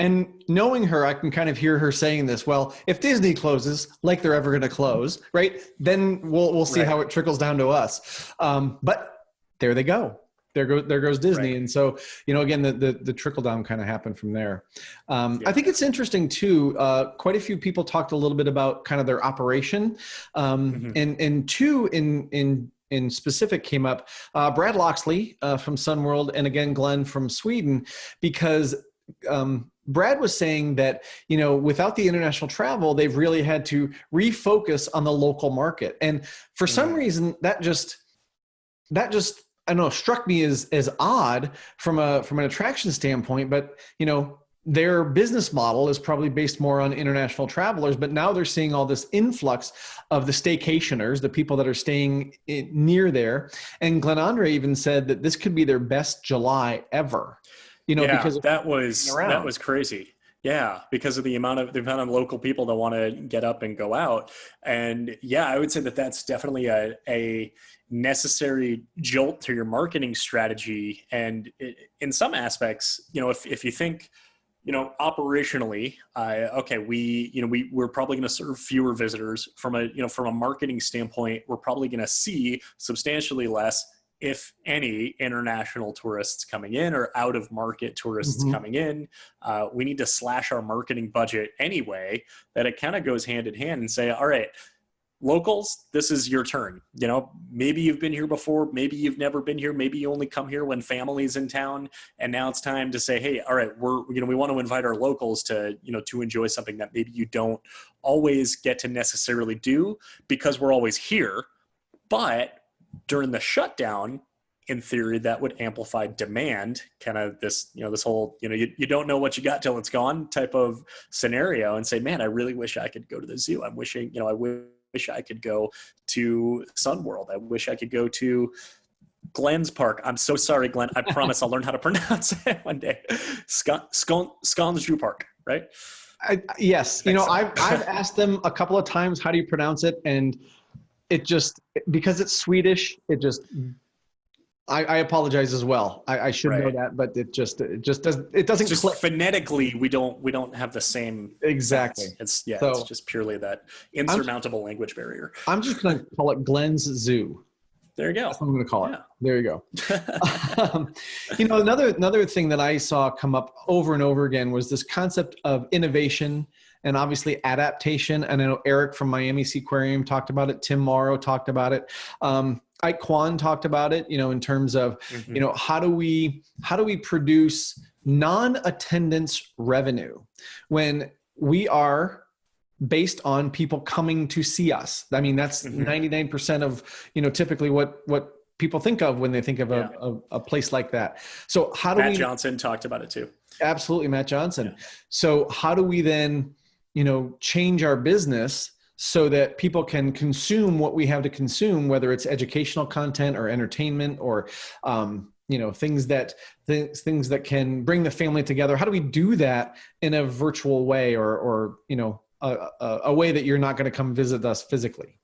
and knowing her, I can kind of hear her saying this. Well, if Disney closes, like they're ever going to close, right? Then we'll see how it trickles down to us. But there they go. There goes Disney. Right. And so, again, the trickle down kind of happened from there. I think it's interesting too. Quite a few people talked a little bit about kind of their operation, and two in specific came up. Brad Loxley from Sunworld, and again Glenn from Sweden, because Brad was saying that, without the international travel, they've really had to refocus on the local market. And for some reason that just, I don't know, struck me as odd from an attraction standpoint, but their business model is probably based more on international travelers, but now they're seeing all this influx of the staycationers, the people that are staying near there. And Glenn Andre even said that this could be their best July ever. Because that was crazy. Yeah, because of the amount of local people that want to get up and go out. And yeah, I would say that that's definitely a necessary jolt to your marketing strategy. And in some aspects, if you think, operationally, we're probably going to serve fewer visitors from a marketing standpoint. We're probably going to see substantially less, if any, international tourists coming in or out of market tourists coming in. We need to slash our marketing budget anyway, that it kind of goes hand in hand, and say, all right, locals, this is your turn. Maybe you've been here before, maybe you've never been here, maybe you only come here when family's in town. And now it's time to say, hey, all right, we want to invite our locals to enjoy something that maybe you don't always get to necessarily do because we're always here. But during the shutdown, in theory, that would amplify demand, kind of this, this whole, you don't know what you got till it's gone type of scenario, and say, man, I really wish I could go to the zoo. I'm wishing, I wish I could go to Sunworld. I wish I could go to Glenn's Park. I'm so sorry, Glenn. I promise I'll learn how to pronounce it one day. Skånes Park, right? Yes. I've asked them a couple of times, how do you pronounce it? And it just, because it's Swedish, it just I apologize as well. I should know Right. that, but it doesn't Just click. phonetically, we don't have the same Exactly. sounds. It's So just purely that I'm insurmountable language barrier. I'm just going to call it Glenn's Zoo. There you That's go. what I'm going to call it. Yeah. There you go. Another thing that I saw come up over and over again was this concept of innovation and obviously adaptation. And I know Eric from Miami Aquarium talked about it. Tim Morrow talked about it. Ike Kwan talked about it, in terms of, how do we produce non-attendance revenue when we are based on people coming to see us. I mean, that's 99% of, typically what people think of when they think of a place like that. So how do Matt Johnson talked about it too. Absolutely. Matt Johnson. Yeah. So how do we then, change our business so that people can consume what we have to consume, whether it's educational content or entertainment or, things that can bring the family together. How do we do that in a virtual way or a way that you're not going to come visit us physically?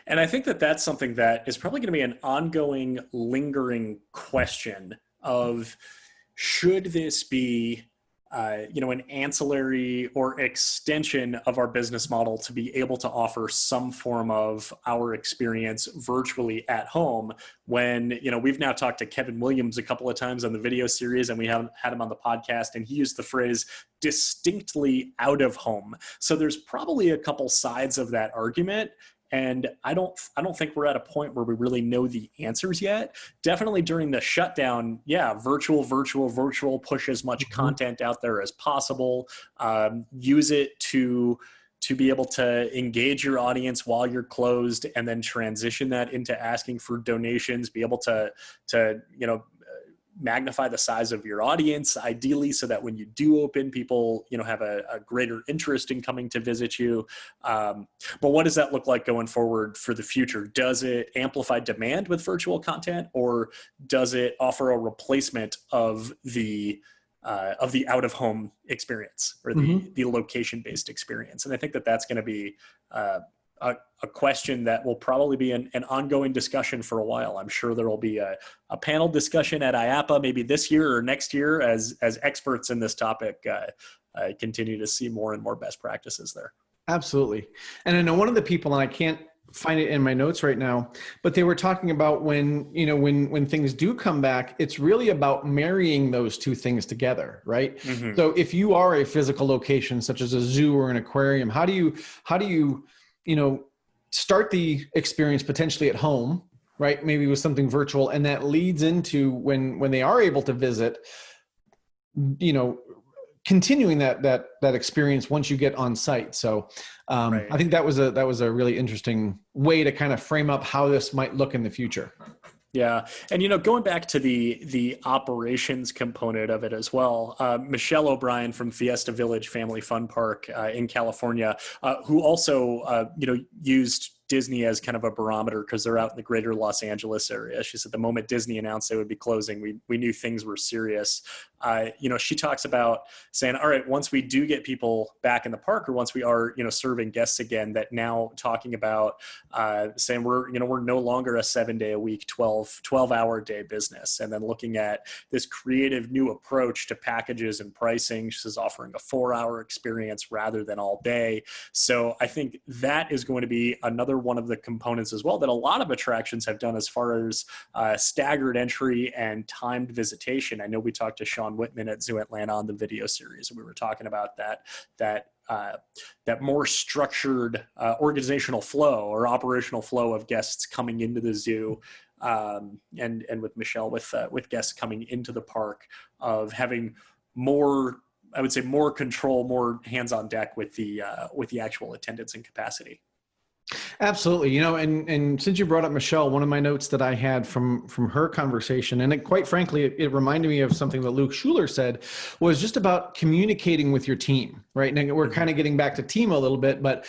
And I think that that's something that is probably going to be an ongoing, lingering question of, should this be, an ancillary or extension of our business model to be able to offer some form of our experience virtually at home when, we've now talked to Kevin Williams a couple of times on the video series, and we haven't had him on the podcast, and he used the phrase distinctly out of home. So there's probably a couple sides of that argument. And I don't think we're at a point where we really know the answers yet. Definitely during the shutdown, virtual, push as much content out there as possible. Use it to be able to engage your audience while you're closed, and then transition that into asking for donations. Be able to magnify the size of your audience, ideally, so that when you do open, people, have a greater interest in coming to visit you. But what does that look like going forward for the future? Does it amplify demand with virtual content, or does it offer a replacement of the out-of-home experience, or the location-based experience? And I think that that's going to be a question that will probably be an ongoing discussion for a while. I'm sure there will be a panel discussion at IAPA maybe this year or next year as experts in this topic continue to see more and more best practices there. Absolutely. And I know one of the people, and I can't find it in my notes right now, but they were talking about when things do come back, it's really about marrying those two things together, right? So if you are a physical location such as a zoo or an aquarium, how do you start the experience potentially at home, right? Maybe with something virtual, and that leads into when they are able to visit, continuing that experience once you get on site. So Right. I think that was a really interesting way to kind of frame up how this might look in the future. Yeah. And, going back to the operations component of it as well, Michelle O'Brien from Fiesta Village Family Fun Park in California, who also, used Disney as kind of a barometer because they're out in the greater Los Angeles area. She said the moment Disney announced they would be closing, we knew things were serious. She talks about saying, all right, once we do get people back in the park, or once we are, serving guests again, that now talking about saying we're no longer a 7-day-a-week, 12-hour day business. And then looking at this creative new approach to packages and pricing. She says offering a 4-hour experience rather than all day. So I think that is going to be another one of the components as well that a lot of attractions have done as far as staggered entry and timed visitation. I know we talked to Sean Whitman at Zoo Atlanta on the video series, and we were talking about that more structured organizational flow or operational flow of guests coming into the zoo, and with Michelle with guests coming into the park, of having more, I would say, more control, more hands on deck with the actual attendance and capacity. Absolutely. And since you brought up Michelle, one of my notes that I had from her conversation, and quite frankly, it reminded me of something that Luke Schuler said, was just about communicating with your team, right? Now we're kind of getting back to team a little bit, but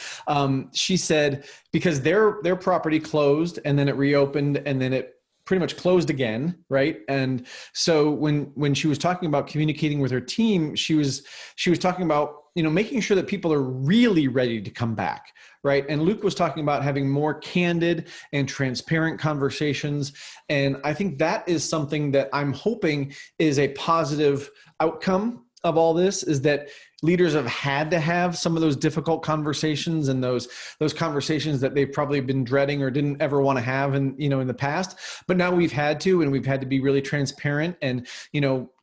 she said, because their property closed and then it reopened and then it pretty much closed again, right? And so when she was talking about communicating with her team, she was talking about making sure that people are really ready to come back, right? And Luke was talking about having more candid and transparent conversations. And I think that is something that I'm hoping is a positive outcome of all this, is that leaders have had to have some of those difficult conversations, and those conversations that they've probably been dreading or didn't ever want to have in the past. But now we've had to, and we've had to be really transparent and,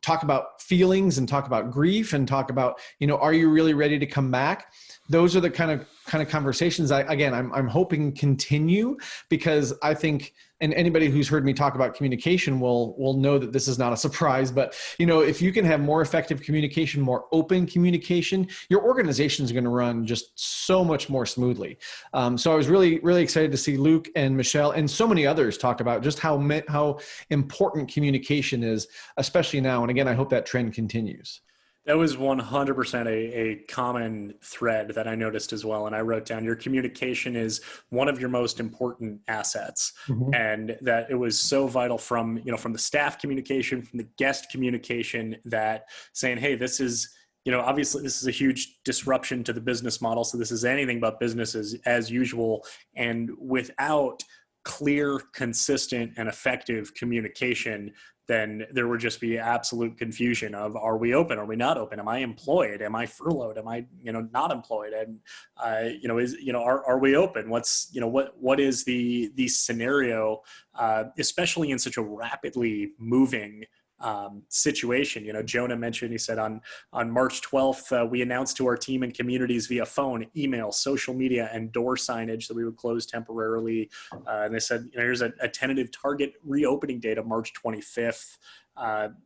talk about feelings and talk about grief and talk about, are you really ready to come back? Those are the kind of conversations I'm hoping continue, because I think, and anybody who's heard me talk about communication will know that this is not a surprise, but if you can have more effective communication, more open communication, your organization is going to run just so much more smoothly. So I was really, really excited to see Luke and Michelle and so many others talk about just how important communication is, especially now. And again, I hope that trend continues. That was 100% a common thread that I noticed as well. And I wrote down, your communication is one of your most important assets. Mm-hmm. And that it was so vital from the staff communication, from the guest communication, that saying, hey, this is, obviously this is a huge disruption to the business model. So this is anything but business as usual. And without clear, consistent, and effective communication, then there would just be absolute confusion of, are we open? Are we not open? Am I employed? Am I furloughed? Am I, not employed? And, are we open? What is the scenario, especially in such a rapidly moving situation? Jonah mentioned, he said on March 12th, we announced to our team and communities via phone, email, social media, and door signage that we would close temporarily. And they said, here's a tentative target reopening date of March 25th.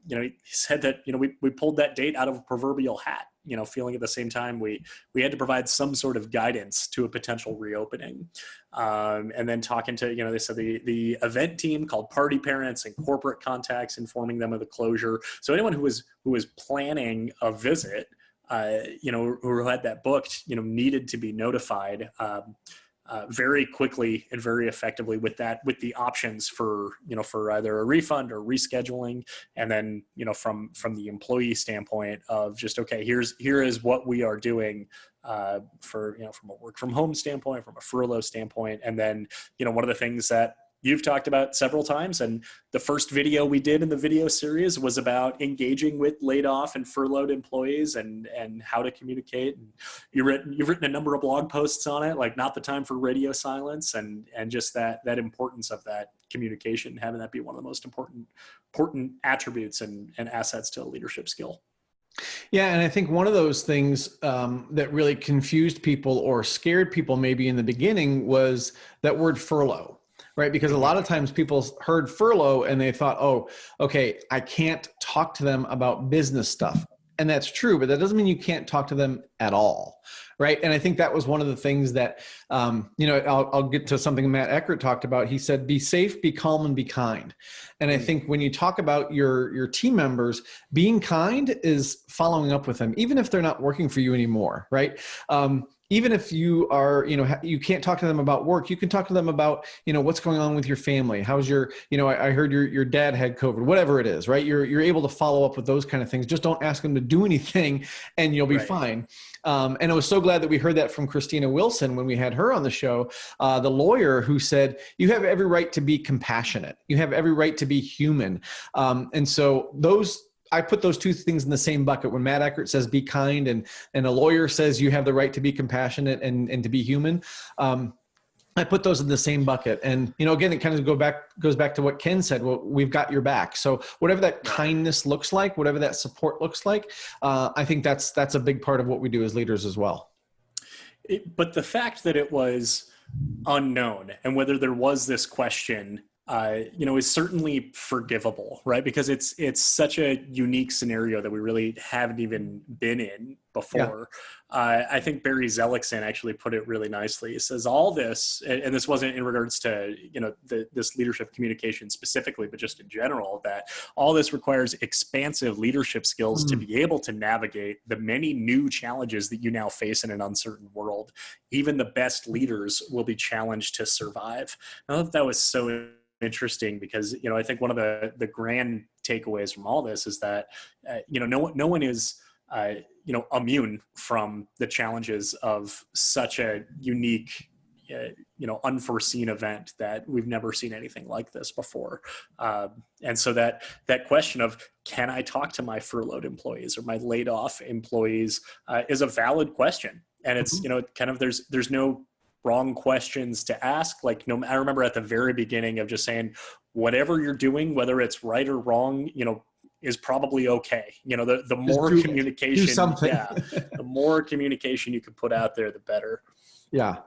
He said that, we pulled that date out of a proverbial hat, feeling at the same time we had to provide some sort of guidance to a potential reopening. And then talking to, they said the event team called party parents and corporate contacts, informing them of the closure. So anyone who was planning a visit, who had that booked, needed to be notified very quickly and very effectively with the options for either a refund or rescheduling. And then, from the employee standpoint of just, okay, here is what we are doing from a work from home standpoint, from a furlough standpoint. And then, one of the things that you've talked about several times, and the first video we did in the video series was about engaging with laid off and furloughed employees and how to communicate. And you've written a number of blog posts on it, like not the time for radio silence, and just that importance of that communication, having that be one of the most important attributes and assets to a leadership skill. Yeah. And I think one of those things that really confused people or scared people maybe in the beginning was that word furlough. Right? Because a lot of times people heard furlough and they thought, oh, okay, I can't talk to them about business stuff. And that's true, but that doesn't mean you can't talk to them at all. Right? And I think that was one of the things that, I'll get to something Matt Eckert talked about. He said, be safe, be calm, and be kind. And I think when you talk about your team members, being kind is following up with them, even if they're not working for you anymore. Right? Even if you are, you can't talk to them about work, you can talk to them about, what's going on with your family. How's your, I heard your dad had COVID, whatever it is, right? You're able to follow up with those kind of things. Just don't ask them to do anything and you'll be fine. And I was so glad that we heard that from Christina Wilson when we had her on the show, the lawyer who said, you have every right to be compassionate. You have every right to be human. And so I put those two things in the same bucket. When Matt Eckert says be kind and a lawyer says you have the right to be compassionate and to be human, I put those in the same bucket. And, again, it kind of goes back to what Ken said. Well, we've got your back. So whatever that kindness looks like, whatever that support looks like, I think that's a big part of what we do as leaders as well. But the fact that it was unknown and whether there was this question, is certainly forgivable, right? Because it's such a unique scenario that we really haven't even been in before. Yeah. I think Barry Zellickson actually put it really nicely. He says all this, and this wasn't in regards to, this leadership communication specifically, but just in general, that all this requires expansive leadership skills to be able to navigate the many new challenges that you now face in an uncertain world. Even the best leaders will be challenged to survive. I thought that was so interesting because, I think one of the grand takeaways from all this is that, no one is immune from the challenges of such a unique, unforeseen event that we've never seen anything like this before. And so that question of, can I talk to my furloughed employees or my laid off employees is a valid question. And it's, kind of, there's no wrong questions to ask. Like, I remember at the very beginning of just saying, whatever you're doing, whether it's right or wrong, is probably okay. The more communication, the more communication you can put out there, the better. Yeah.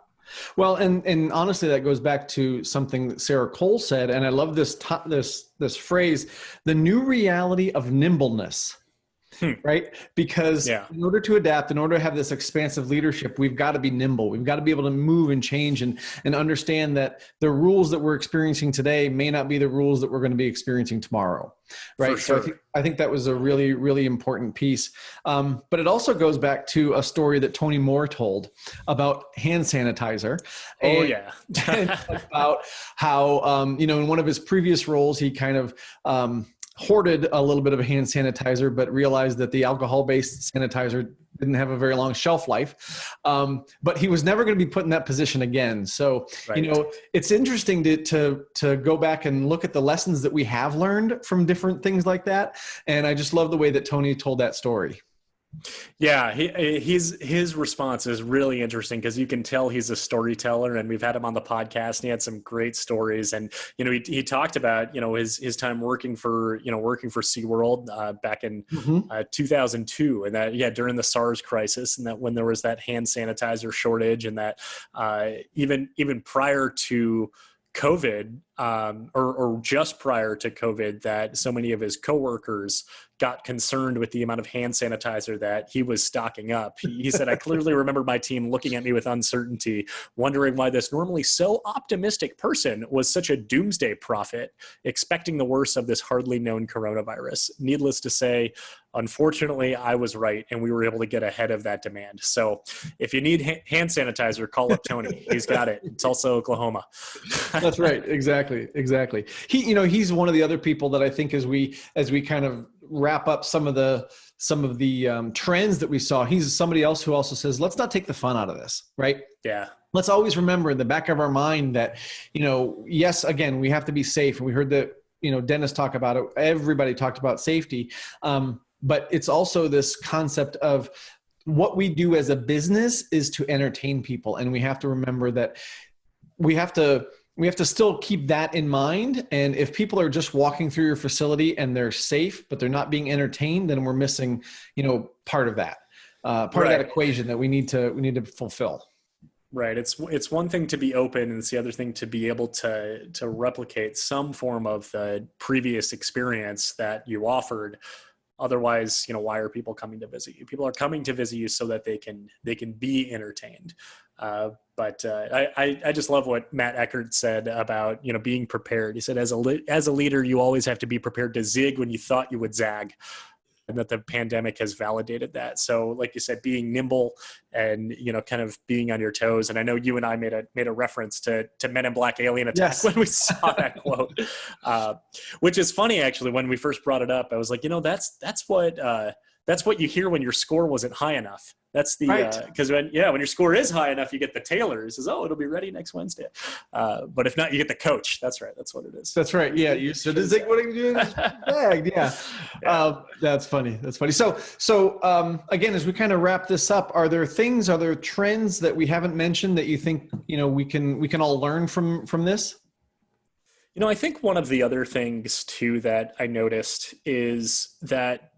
Well, and honestly, that goes back to something that Sarah Cole said, and I love this phrase: the new reality of nimbleness. Right? Because in order to adapt, in order to have this expansive leadership, we've got to be nimble. We've got to be able to move and change and understand that the rules that we're experiencing today may not be the rules that we're going to be experiencing tomorrow. Right. For sure. So I think that was a really, really important piece. But it also goes back to a story that Tony Moore told about hand sanitizer. And about how, in one of his previous roles, he kind of, hoarded a little bit of hand sanitizer, but realized that the alcohol-based sanitizer didn't have a very long shelf life. But he was never going to be put in that position again. So, it's interesting to go back and look at the lessons that we have learned from different things like that. And I just love the way that Tony told that story. Yeah, his response is really interesting because you can tell he's a storyteller, and we've had him on the podcast and he had some great stories. And, he talked about, his time working for SeaWorld back in 2002, and that, during the SARS crisis, and that when there was that hand sanitizer shortage, and that even prior to COVID, or just prior to COVID, that so many of his coworkers got concerned with the amount of hand sanitizer that he was stocking up. He said, I clearly remember my team looking at me with uncertainty, wondering why this normally so optimistic person was such a doomsday prophet, expecting the worst of this hardly known coronavirus. Needless to say, unfortunately, I was right, and we were able to get ahead of that demand. So if you need hand sanitizer, call up Tony. He's got it. It's also Oklahoma. That's right. Exactly. He's one of the other people that I think as we kind of wrap up some of the trends that we saw, he's somebody else who also says, let's not take the fun out of this. Right. Yeah. Let's always remember in the back of our mind that, yes, again, we have to be safe. And we heard that, Dennis talk about it. Everybody talked about safety. But it's also this concept of what we do as a business is to entertain people. And we have to remember that we have to still keep that in mind. And if people are just walking through your facility and they're safe, but they're not being entertained, then we're missing, part of that, of that equation that we need to fulfill. Right. It's one thing to be open, and it's the other thing to be able to replicate some form of the previous experience that you offered. Otherwise, why are people coming to visit you? People are coming to visit you so that they can be entertained. But I just love what Matt Eckert said about, being prepared. He said, as a leader, you always have to be prepared to zig when you thought you would zag, and that the pandemic has validated that. So like you said, being nimble and, kind of being on your toes. And I know you and I made a reference to Men in Black Alien Attack when we saw that quote, which is funny, actually. When we first brought it up, I was like, that's what you hear when your score wasn't high enough. That's the, because when your score is high enough, you get the tailor. He says, oh, it'll be ready next Wednesday. But if not, you get the coach. That's right. That's what it is. That's right. Yeah. You should think, what are you doing? Bagged. Yeah. That's funny. So again, as we kind of wrap this up, are there trends that we haven't mentioned that you think, we can all learn from this? I think one of the other things too that I noticed is that,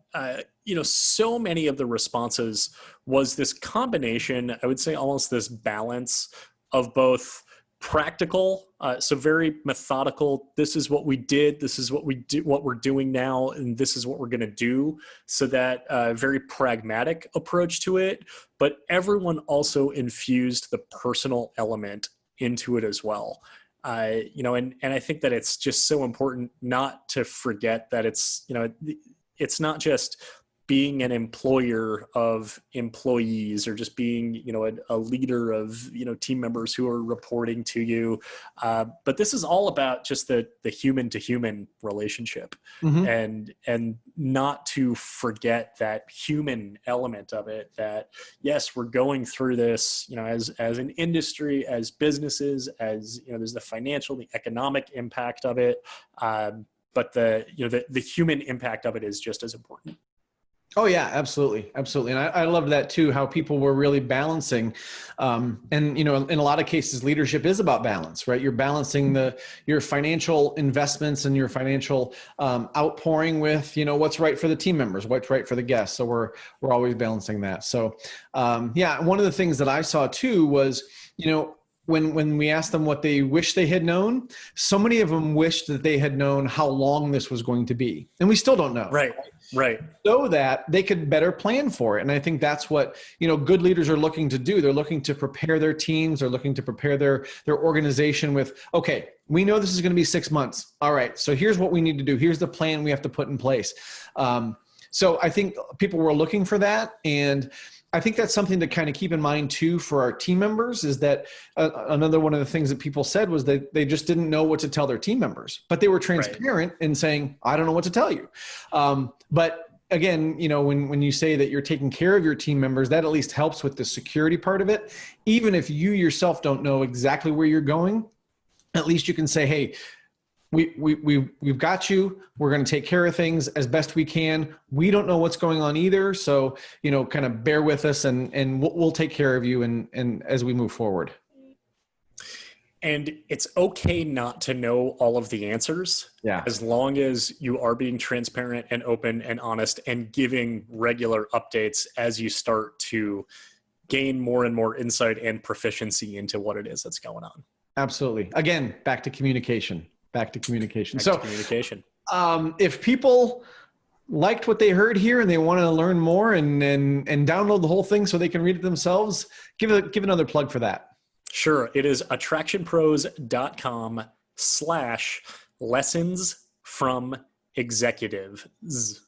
so many of the responses was this combination, I would say almost this balance of both practical, so very methodical, this is what we did, this is what we're doing now, and this is what we're going to do. So that very pragmatic approach to it, but everyone also infused the personal element into it as well. And I think that it's just so important not to forget that it's not just being an employer of employees, or just being, a leader of, team members who are reporting to you. But this is all about just the human to human relationship, and not to forget that human element of it, that yes, we're going through this, as an industry, as businesses, as, there's the financial, the economic impact of it. But the human impact of it is just as important. Oh yeah, absolutely. Absolutely. And I love that too, how people were really balancing. And, in a lot of cases, leadership is about balance, right? You're balancing your financial investments and your financial outpouring with, what's right for the team members, what's right for the guests. So we're always balancing that. So one of the things that I saw too was, when we asked them what they wish they had known, so many of them wished that they had known how long this was going to be. And we still don't know. Right. So that they could better plan for it. And I think that's what, good leaders are looking to do. They're looking to prepare their teams. They're looking to prepare their organization with, okay, we know this is going to be 6 months. All right. So here's what we need to do. Here's the plan we have to put in place. So I think people were looking for that. And I think that's something to kind of keep in mind too for our team members, is that another one of the things that people said was that they just didn't know what to tell their team members, but they were transparent in saying, I don't know what to tell you. But again, when you say that you're taking care of your team members, that at least helps with the security part of it. Even if you yourself don't know exactly where you're going, at least you can say, hey, we've got you. We're going to take care of things as best we can. We don't know what's going on either. So, kind of bear with us and we'll take care of you and as we move forward. And it's okay not to know all of the answers. Yeah. As long as you are being transparent and open and honest and giving regular updates as you start to gain more and more insight and proficiency into what it is that's going on. Absolutely. Again, back to communication. Communication. If people liked what they heard here and they want to learn more and download the whole thing so they can read it themselves, give another plug for that. Sure. It is attractionpros.com/lessons from executives.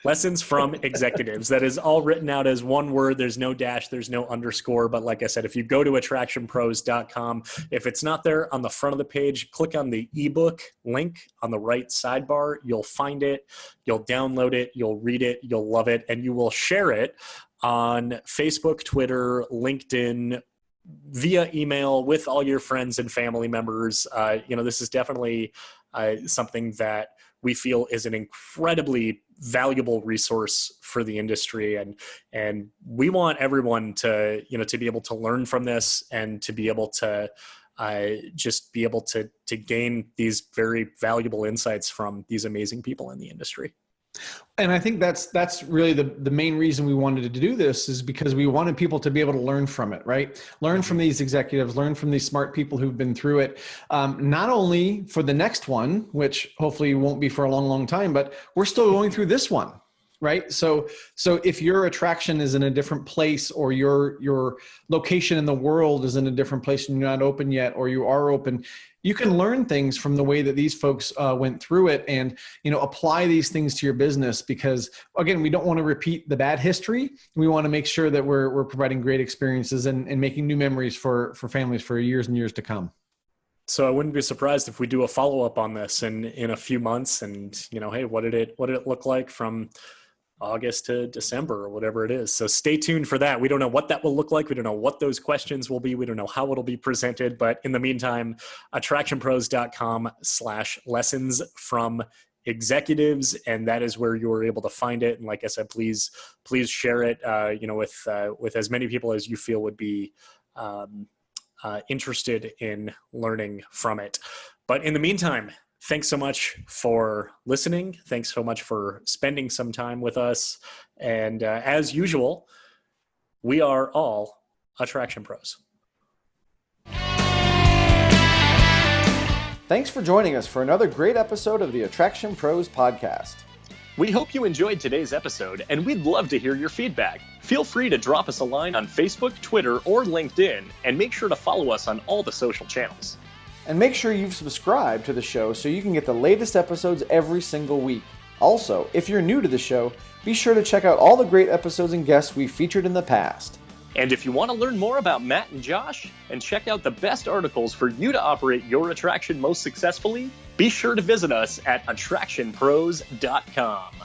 Lessons from executives. That is all written out as one word. There's no dash, there's no underscore. But like I said, if you go to attractionpros.com, if it's not there on the front of the page, click on the ebook link on the right sidebar. You'll find it. You'll download it. You'll read it. You'll love it. And you will share it on Facebook, Twitter, LinkedIn, via email with all your friends and family members. This is definitely something that we feel is an incredibly valuable resource for the industry. And we want everyone to be able to learn from this and to be able to just be able to gain these very valuable insights from these amazing people in the industry. And I think that's really the main reason we wanted to do this, is because we wanted people to be able to learn from it, right? Learn from these executives, learn from these smart people who've been through it, not only for the next one, which hopefully won't be for a long, long time, but we're still going through this one, right? So if your attraction is in a different place, or your location in the world is in a different place and you're not open yet, or you are open, you can learn things from the way that these folks went through it and, apply these things to your business, because again, we don't want to repeat the bad history. We want to make sure that we're providing great experiences and making new memories for families for years and years to come. So I wouldn't be surprised if we do a follow-up on this in a few months and, hey, what did it look like from August to December or whatever it is. So stay tuned for that. We don't know what that will look like. We don't know what those questions will be. We don't know how it'll be presented. But in the meantime, attractionpros.com/lessons from executives. And that is where you're able to find it. And like I said, please share it, with as many people as you feel would be interested in learning from it. But in the meantime, thanks so much for listening. Thanks so much for spending some time with us. And as usual, we are all Attraction Pros. Thanks for joining us for another great episode of the Attraction Pros podcast. We hope you enjoyed today's episode, and we'd love to hear your feedback. Feel free to drop us a line on Facebook, Twitter, or LinkedIn, and make sure to follow us on all the social channels. And make sure you've subscribed to the show so you can get the latest episodes every single week. Also, if you're new to the show, be sure to check out all the great episodes and guests we've featured in the past. And if you want to learn more about Matt and Josh and check out the best articles for you to operate your attraction most successfully, be sure to visit us at attractionpros.com.